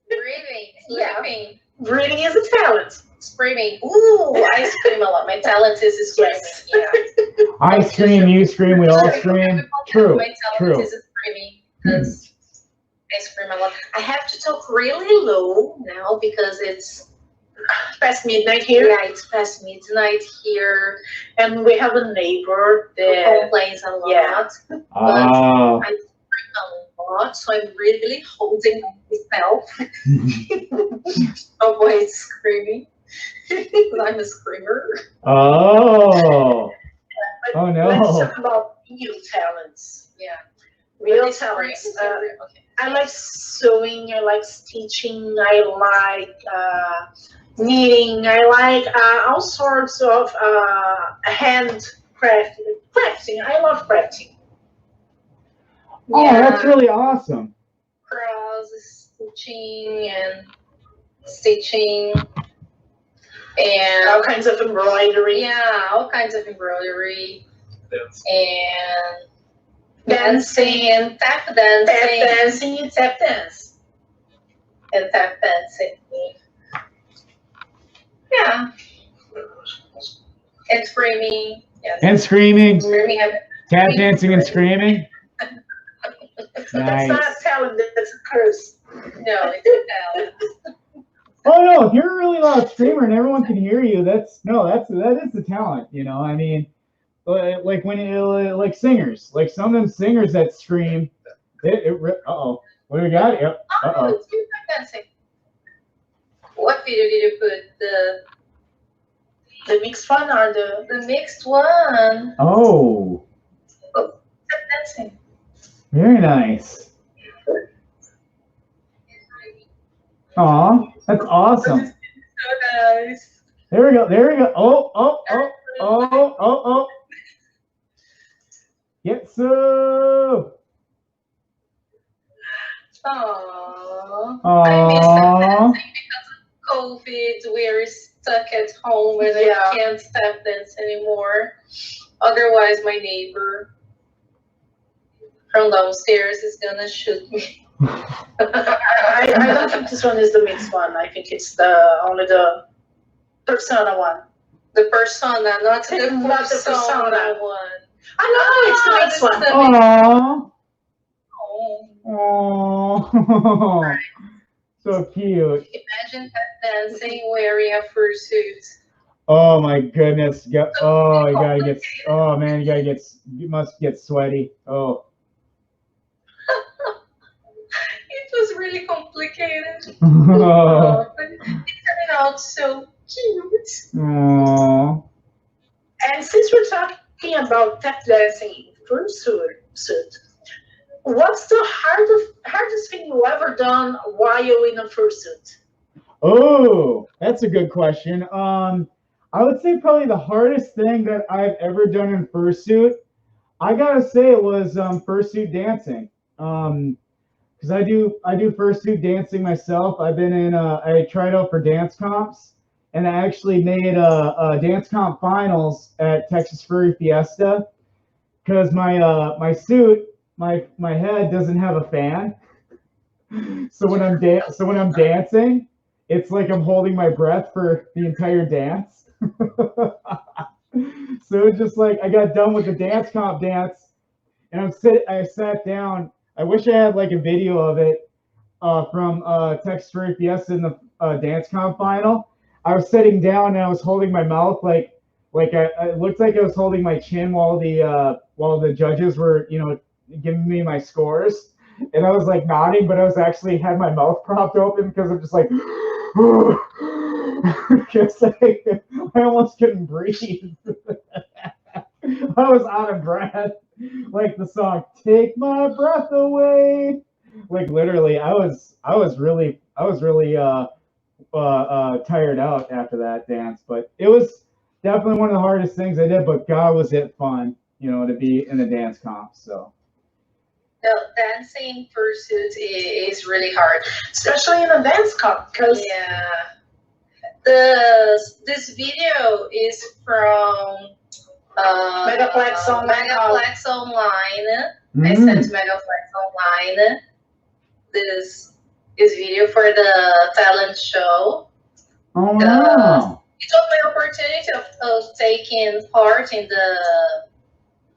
Breathing, Yeah. sleeping, Breathing is a talent. screaming. Ooh, I scream a lot. My talent is screaming. Yeah. I scream, you scream, we all scream. True, My talent true. is screaming. because I scream a lot. I have to talk really low now because it's past midnight here. Yeah, it's past midnight here. And we have a neighbor Who that complains a lot. Yeah. But Oh. I scream a lot, so I'm really holding myself. Avoid screaming. I'm a screamer. Oh. Oh let's no. talk about real talents. Yeah. Real But talents. it's okay. I like sewing, I like stitching, I like knitting, I like all sorts of crafting. I love crafting. Oh, Yeah. that's really awesome. Cross stitching and stitching and All kinds of embroidery. yeah, all kinds of embroidery and Dancing. dancing and tap Tap dancing dancing and tap dance. and tap dancing. Yeah. And screaming. Yes. And screaming, Screaming. tap dancing and screaming. That's Nice. not talent, that's a curse. No, it's a talent. Oh no, if you're a really loud screamer and everyone can hear you, that is the talent, you know. I mean, like when like singers, like some of them singers that scream, uh-oh. What do we got? Yep. Uh-oh. It's good tap dancing. What video did you put? The mixed fun or The mixed one. Oh, Tap dancing. very nice. Aw, that's awesome. So nice. There we go. There we go. Oh. Get so. Aww. Aww. I miss tap dancing because of COVID. We're stuck at home and Yeah. I can't tap dance anymore. Otherwise, my neighbor from downstairs is gonna shoot me. I don't think this one is the mixed one. I think it's only the persona one. The persona, not the Not the persona persona. one. I know it's the mixed one. Aww. Oh. Aww. So cute. Imagine tap dancing wearing a fursuit. Oh my goodness. Oh, you gotta get. Oh man, you must get sweaty. Oh. It was really complicated. Oh. But it turned out so cute. Aww. And since we're talking about tap dancing fursuit, what's the hardest thing you ever done while in a fursuit? Oh, that's a good question. I would say probably the hardest thing that I've ever done in fursuit, I gotta say it was fursuit dancing. Because I do fursuit dancing myself. I've been in I tried out for dance comps, and I actually made a dance comp finals at Texas Furry Fiesta. Because my suit, my head doesn't have a fan, so when I'm dancing, it's like I'm holding my breath for the entire dance. So it's just like I got done with the dance comp dance, and I sat down. I wish I had like a video of it from Texas Furry Fiesta in the dance comp final. I was sitting down and I was holding my mouth like it looked like I was holding my chin while the judges were giving me my scores, and I was like nodding, but I was actually had my mouth propped open because I'm just like because I almost couldn't breathe. I was out of breath, like the song "Take My Breath Away." Like literally, I was really tired out after that dance, but it was definitely one of the hardest things I did. But God, was it fun, to be in the dance comp. So. No, dancing fursuit is really hard. Especially in a dance comp, because Yeah. This video is from Megaplex Online. Megaplex Online. I sent Megaplex Online this video for the talent show. Oh wow! It was my opportunity of taking part in the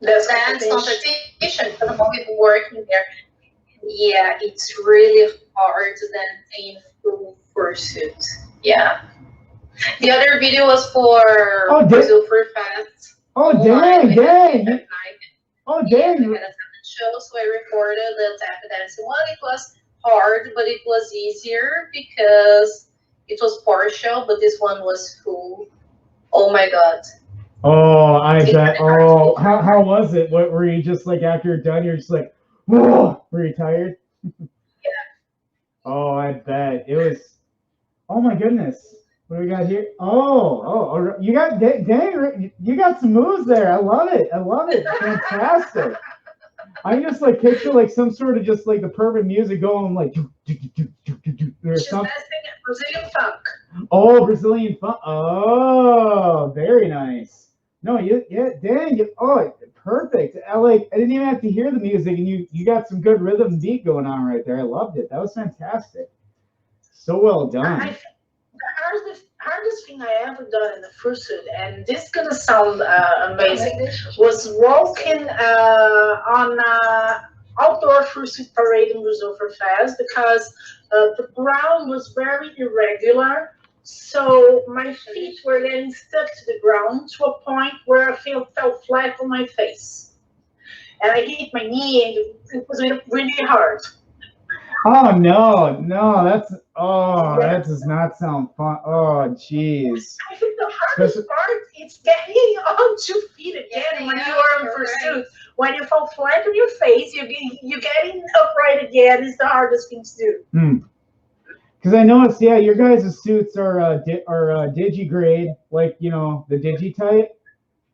dance competition because I'm always working there. Yeah, it's really hard than in full Fursuit. Yeah. The other video was for Oh, Brazil Fur Fest. Oh, Online. We had it dang. at night. Oh, Yeah, we dang. had a talent show, so I recorded the tap dancing one. It was hard, but it was easier because it was partial, but this one was full. Oh my god. Oh, I It's bet. really hard to Oh, go through. how was it? What were you just like after you're done? You're just like, whoa. Were you tired? Yeah. Oh, I bet it was. Oh my goodness. What do we got here? Oh, you got dang, you got some moves there. I love it. I love it. Fantastic. I just like picture like some sort of just like the perfect music going like or She's something. dancing Brazilian funk. Oh, Brazilian fun. Oh, very nice. No, yeah, dang, perfect. I didn't even have to hear the music, and you got some good rhythm and beat going on right there. I loved it. That was fantastic. So well done. I think the hardest thing I ever done in the fursuit, and this is gonna sound amazing, was walking on outdoor fursuit parade in Brazil for Fest because the ground was very irregular. So my feet were getting stuck to the ground to a point where I fell flat on my face. And I hit my knee and it was really hard. Oh no, that does not sound fun. Oh jeez. I think the hardest part is getting on 2 feet again when you are in pursuit. Right. When you fall flat on your face, you getting upright again is the hardest thing to do. Because I noticed, yeah, your guys' suits are digigrade, like the digi type,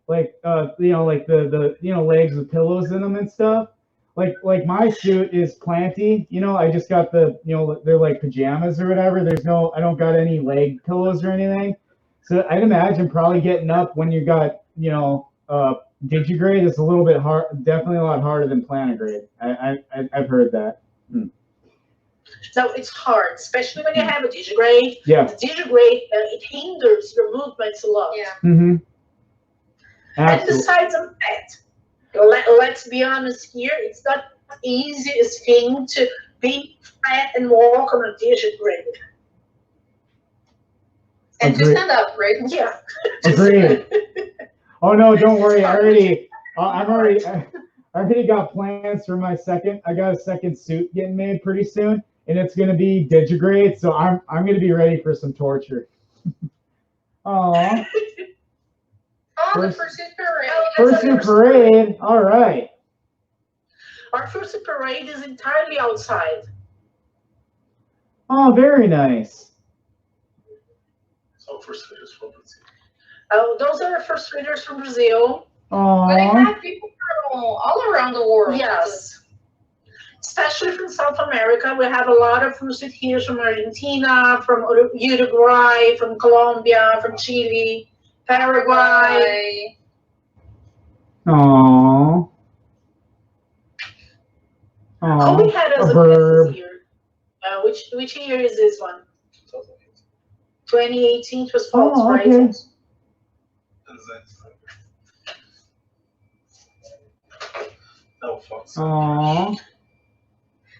like like the legs with pillows in them and stuff. Like my suit is planty. I just got the they're like pajamas or whatever. I don't got any leg pillows or anything. So I'd imagine probably getting up when you got digigrade is a little bit hard, definitely a lot harder than plantigrade. I've heard that. So it's hard, especially when you have a digigrade. Yeah. The digigrade it hinders your movements a lot. Yeah. Mm-hmm. And besides that, let's be honest here, it's not the easiest thing to be fat and walk on a digigrade. And to stand up, right? Yeah. Agreed. Oh no, don't worry. I already got plans for my second. I got a second suit getting made pretty soon, and it's gonna be digigrade. So I'm gonna be ready for some torture. Aww. Oh, the Fursuit Parade. Fursuit Parade. All right. Our Fursuit Parade is entirely outside. Oh, very nice. So first readers from Brazil. Oh, those are first readers from Brazil. Oh. But they have people from all around the world. Yes. Especially from South America. We have a lot of fursuit here from Argentina, from Uruguay, from Colombia, from Chile, Paraguay. Aww. Oh, we had as a business year. Which year is this one? 2018. It was false, right? Okay. No, false. Aww.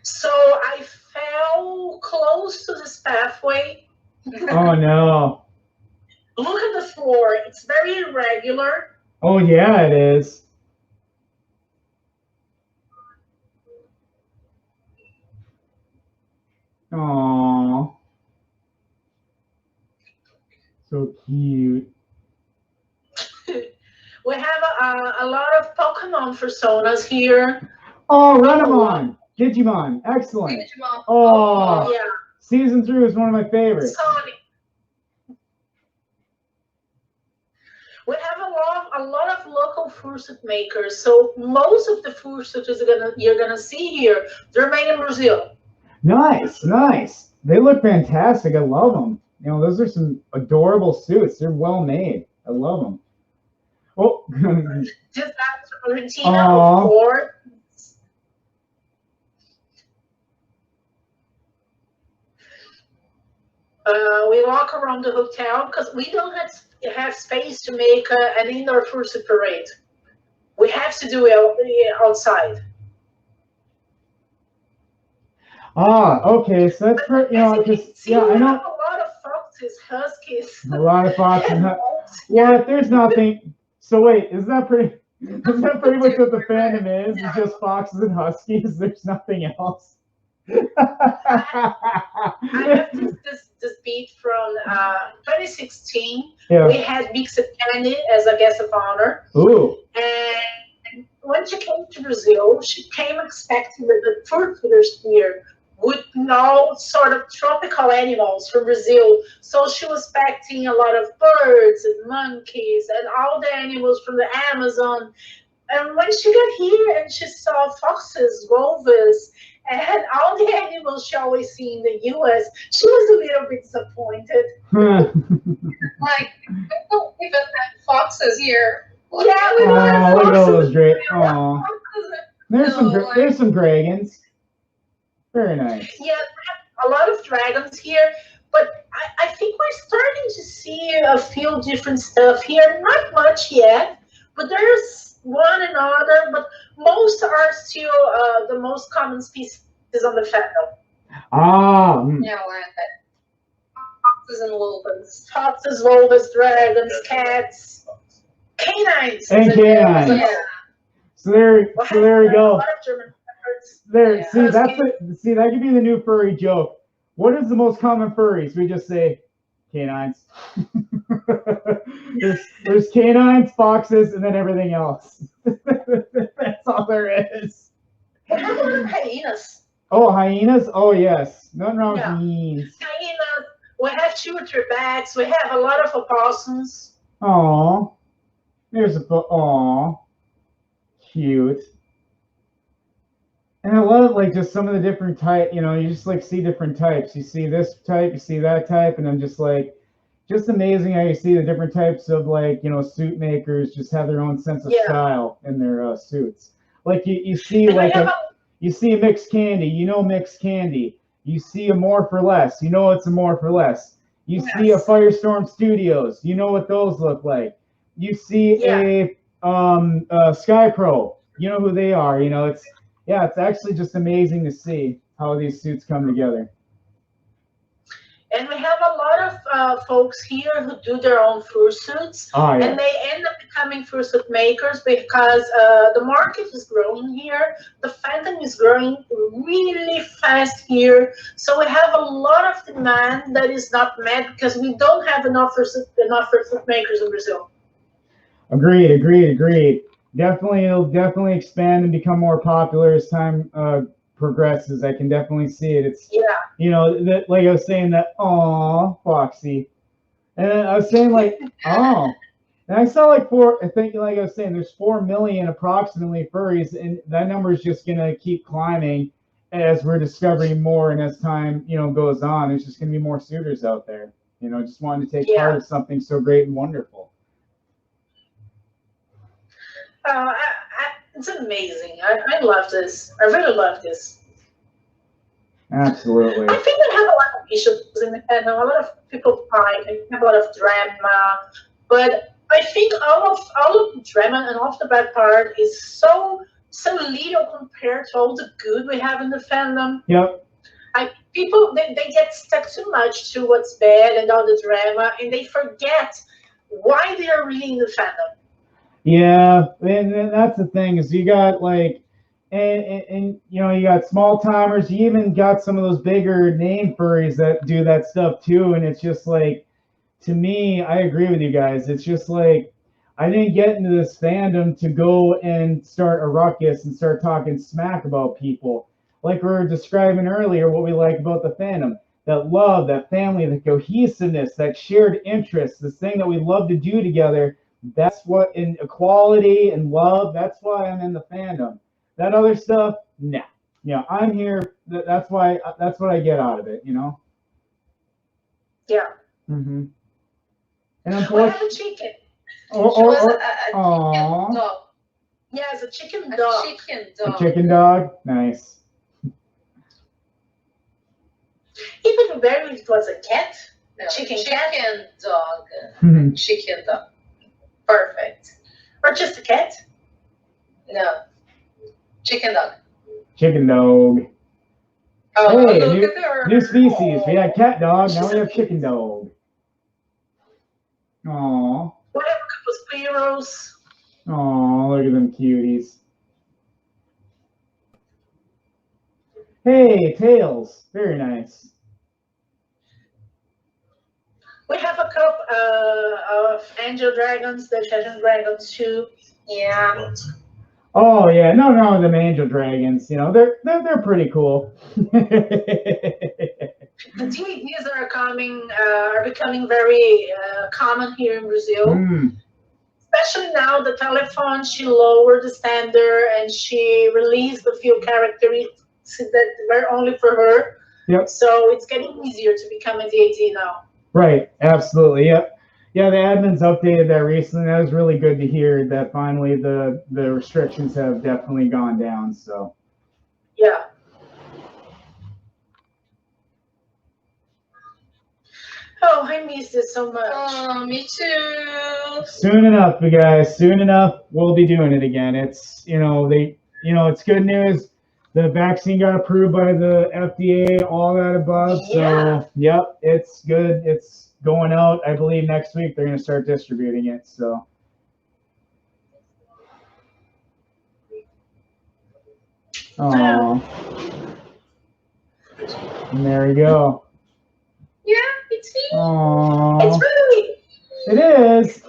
So I fell close to this pathway. Oh no. Look at the floor. It's very irregular. Oh yeah, it is. Aww. So cute. We have a lot of Pokemon personas here. Oh, Renamon. Digimon. Excellent. Digimon. Oh, Yeah. Season 3 was one of my favorites. Sonic. We have a lot of local fursuit makers. So most of the fursuiters you're gonna see here, they're made in Brazil. Nice, nice. They look fantastic. I love them. Those are some adorable suits. They're well made. I love them. Oh. Just that's Argentina, of course. We walk around the hotel because we don't have space to make an indoor fursuit parade. We have to do it outside. Ah, okay, so that's But you as know, you can just see, yeah, I we know have a lot of foxes, huskies, a lot of foxes. and wolves. What? There's nothing. So wait, is that pretty? Is that pretty much what the fandom is? It's just foxes and huskies. There's nothing else. I have this beat from 2016. Yeah. We had Bitz as a guest of honor. Ooh. And when she came to Brazil, she came expecting that the Fursuiters here would know sort of tropical animals from Brazil. So she was expecting a lot of birds and monkeys and all the animals from the Amazon. And when she got here and she saw foxes, wolves, and all the animals she always see in the US, she was a little bit disappointed. Like, we don't even have foxes here. Yeah, we don't have Oh, look at all those foxes. dragons. Oh, No, there's some dragons. Very nice. Yeah, a lot of dragons here, but I think we're starting to see a few different stuff here. Not much yet, but there's one and other, but most are still the most common species on the Fandom. Ah. Yeah, like that. Foxes and wolves. Foxes, wolves, dragons, cats, canines. And canines. Yeah. So there we A go. lot of German shepherds. There, Yeah. see, that could be the new furry joke. What is the most common furries? We just say canines. there's canines, foxes, and then everything else. That's all there is. We have a lot of hyenas. Oh, hyenas? Oh, yes. Nothing wrong Yeah. with hyenas. Hyenas. We have chewed bats. We have a lot of opossums. Aw. There's a aw. Cute. And I love like just some of the different type, you know, you just like see different types. You see this type, you see that type, and I'm just like, just amazing how you see the different types of like, you know, suit makers just have their own sense of style in their suits. Like you see And like we have you see a mixed candy, you know mixed candy. You see a more for less, you know it's a more for less. You see a Yes. Firestorm Studios, you know what those look like. You see a Sky Pro, you know who they are. You know it's actually just amazing to see how these suits come together. And we have a lot of folks here who do their own fursuits, Oh yeah. and they end up becoming fursuit makers because the market is growing here. The fandom is growing really fast here, so we have a lot of demand that is not met because we don't have enough fursuit makers in Brazil. Agreed. It'll definitely expand and become more popular as time progresses. I can definitely see it. It's you know that like I was saying that Foxy, and then I was saying like and I saw like I think like I was saying there's 4 million approximately furries, and that number is just gonna keep climbing as we're discovering more and as time goes on. There's just gonna be more suitors out there. Just wanting to take part of something so great and wonderful. It's amazing. I love this. I really love this. Absolutely. I think we have a lot of issues in the fandom. A lot of people fight. We have a lot of drama. But I think all of the drama and all of the bad part is so little compared to all the good we have in the fandom. Yep. People they get stuck too much to what's bad and all the drama, and they forget why they are really in the fandom. Yeah, and that's the thing is you got like, and you got small timers. You even got some of those bigger name furries that do that stuff too. And it's just like, to me, I agree with you guys. It's just like, I didn't get into this fandom to go and start a ruckus and start talking smack about people. Like we were describing earlier, what we like about the fandom, that love, that family, the cohesiveness, that shared interest, this thing that we love to do together. That's what, in equality and love, that's why I'm in the fandom. That other stuff, nah. I'm here. That's what I get out of it, Yeah. Mm-hmm. And I have a chicken. A chicken dog. Yeah, it's a chicken dog. A chicken dog? Nice. Even better if it was a cat. No, Chicken dog. Chicken dog. Perfect. Or just a cat? No. Chicken dog. Chicken dog. Oh, Hey, look at her. new species. We had cat dog, now we have chicken dog. Aw. We have a couple of sparrows. Aw, look at them cuties. Hey, tails. Very nice. We have a couple of angel dragons, the Cheshire dragons too. Yeah. Oh yeah, no, them angel dragons. You know, they're pretty cool. The TVs are becoming very common here in Brazil. Mm. Especially now, the telephone, she lowered the standard and she released a few characteristics that were only for her. Yep. So it's getting easier to become a DAD now. Right. Absolutely. Yep. Yeah, the admins updated that recently. That was really good to hear that finally the restrictions have definitely gone down. So. Yeah. Oh, I missed it so much. Oh, me too. Soon enough, you guys. Soon enough, we'll be doing it again. It's it's good news. The vaccine got approved by the FDA, all that above. Yeah. So, yep, it's good. It's going out. I believe next week they're going to start distributing it. So. Oh. And there we go. Yeah, it's me. Aww. It's Ruby. It is.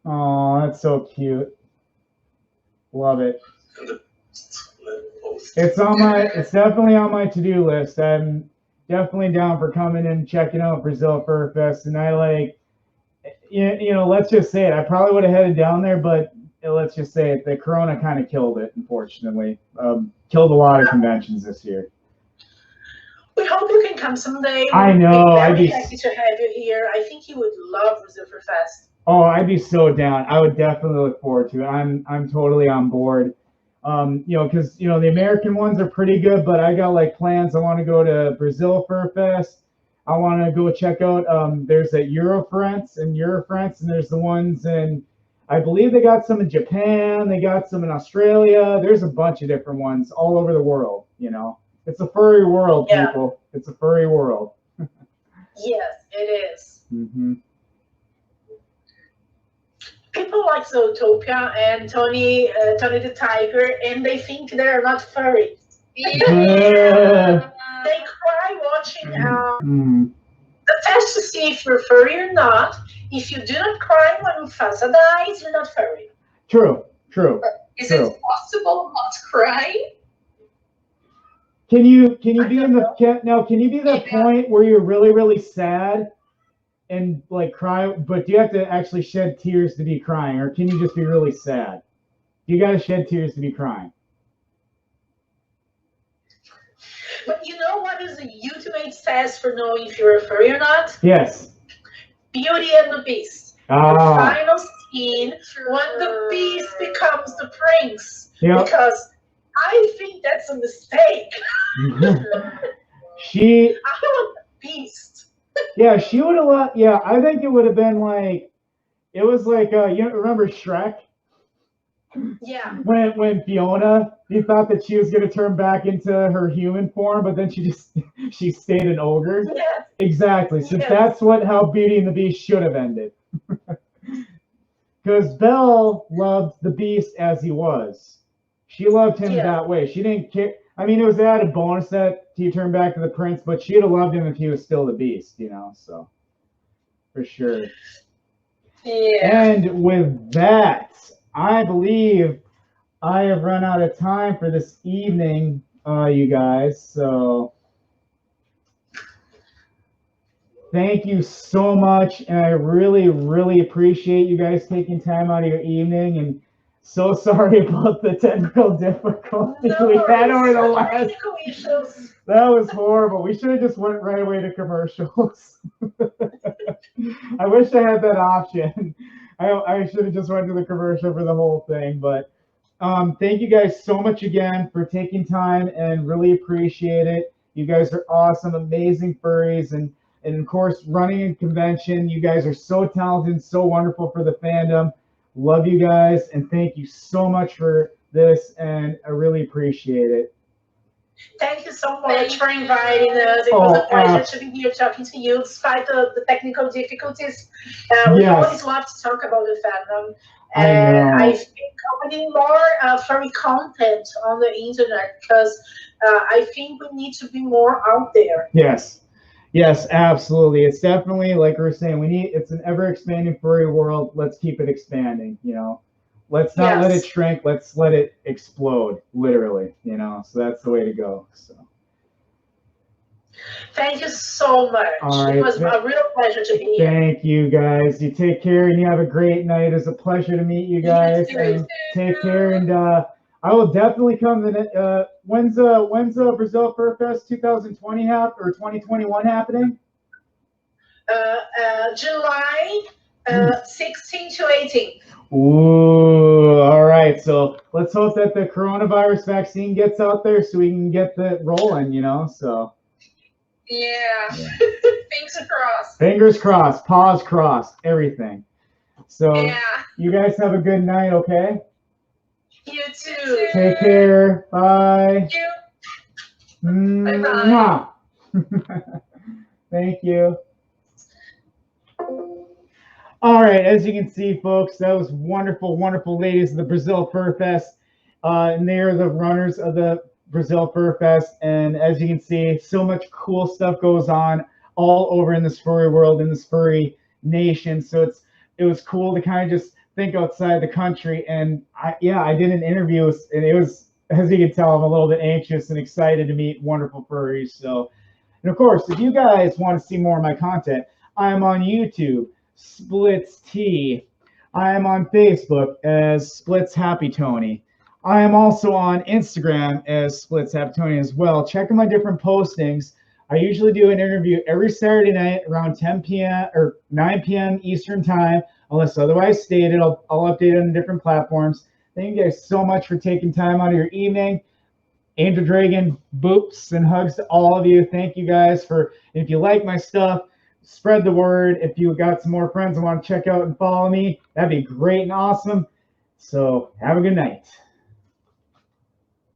Oh, that's so cute. Love it. It's definitely on my to-do list. I'm definitely down for coming and checking out Brazil Furfest, and I let's just say it. I probably would have headed down there, but let's just say it. The Corona kind of killed it, unfortunately. Killed a lot of conventions this year. We hope you can come someday. I know. I'd be happy to have you here. I think you would love Brazil Furfest. Oh, I'd be so down. I would definitely look forward to it. I'm totally on board. Because the American ones are pretty good, but I got like plans. I want to go to Brazil Furfest. I want to go check out. There's at Eurofrance, and there's the ones in. I believe they got some in Japan. They got some in Australia. There's a bunch of different ones all over the world. It's a furry world, people. It's a furry world. Yes, it is. Mm-hmm. People like Zootopia and Tony the Tiger, and they think they're not furry. Yeah. They cry watching Mm. the test to see if you're furry or not. If you do not cry when Mufasa dies, you're not furry. True. Is it possible not to cry? Can you be Can you be that point where you're really, really sad and like cry, but do you have to actually shed tears to be crying, or can you just be really sad? You got to shed tears to be crying. But you know what is the ultimate test for knowing if you're a furry or not? Yes. Beauty and the Beast. Ah. The final scene when the Beast becomes the prince. Yep. Because I think that's a mistake. I want the Beast. Yeah, she would have. Yeah, I think it would have been like, it was like remember Shrek? Yeah. When Fiona, you thought that she was gonna turn back into her human form, but then she stayed an ogre. Yes. Exactly. So Yes. that's how Beauty and the Beast should have ended. Because Belle loved the Beast as he was. She loved him that way. She didn't care. I mean, it was added bonus that he turned back to the prince, but she'd have loved him if he was still the Beast, so for sure. Yeah. And with that, I believe I have run out of time for this evening, you guys. So thank you so much, and I really, really appreciate you guys taking time out of your evening. And so sorry about the technical difficulty we had over the last. Technical issues. That was horrible. We should have just went right away to commercials. I wish I had that option. I should have just went to the commercial for the whole thing. But thank you guys so much again for taking time, and really appreciate it. You guys are awesome, amazing furries, and of course running a convention. You guys are so talented, so wonderful for the fandom. Love you guys, and thank you so much for this, and I really appreciate it. Thank you so much for inviting us. It was a pleasure to be here talking to you, despite the technical difficulties. We always love to talk about the fandom. And I think we need more furry content on the internet, because I think we need to be more out there. Yes. Yes, absolutely. It's definitely, like we were saying, it's an ever-expanding furry world. Let's keep it expanding, you know. Let's not let it shrink. Let's let it explode, literally, you know. So that's the way to go. So. Thank you so much. Right. It was a real pleasure to be here. Thank you, guys. You take care and you have a great night. It's a pleasure to meet you guys. And take care. And I will definitely come. When's Brazil Fur Fest 2020 or 2021 happening? July 16 to 18. Ooh, all right. So let's hope that the coronavirus vaccine gets out there so we can get that rolling, you know. So. Yeah. Fingers crossed. Fingers crossed. Paws crossed. Everything. So you guys have a good night, okay? You too. Take care. Bye. Thank you. Bye-bye. Thank you. All right, as you can see, folks, that was wonderful, wonderful ladies of the Brazil Fur Fest. And they are the runners of the Brazil Fur Fest. And as you can see, so much cool stuff goes on all over in this furry world, in this furry nation. So it was cool to kind of just think outside the country. And I did an interview, and it was, as you can tell, I'm a little bit anxious and excited to meet wonderful furries. So, and of course, if you guys want to see more of my content, I'm on YouTube, Splitz T. I am on Facebook as Splitz Happy Tony. I am also on Instagram as Splitz Happy Tony as well. Check out my different postings. I usually do an interview every Saturday night around 10 p.m. or 9 p.m. Eastern time, unless otherwise stated. I'll update it on different platforms. Thank you guys so much for taking time out of your evening. Angel Dragon, boops and hugs to all of you. Thank you guys for, if you like my stuff, spread the word. If you got some more friends and want to check out and follow me, that'd be great and awesome. So have a good night.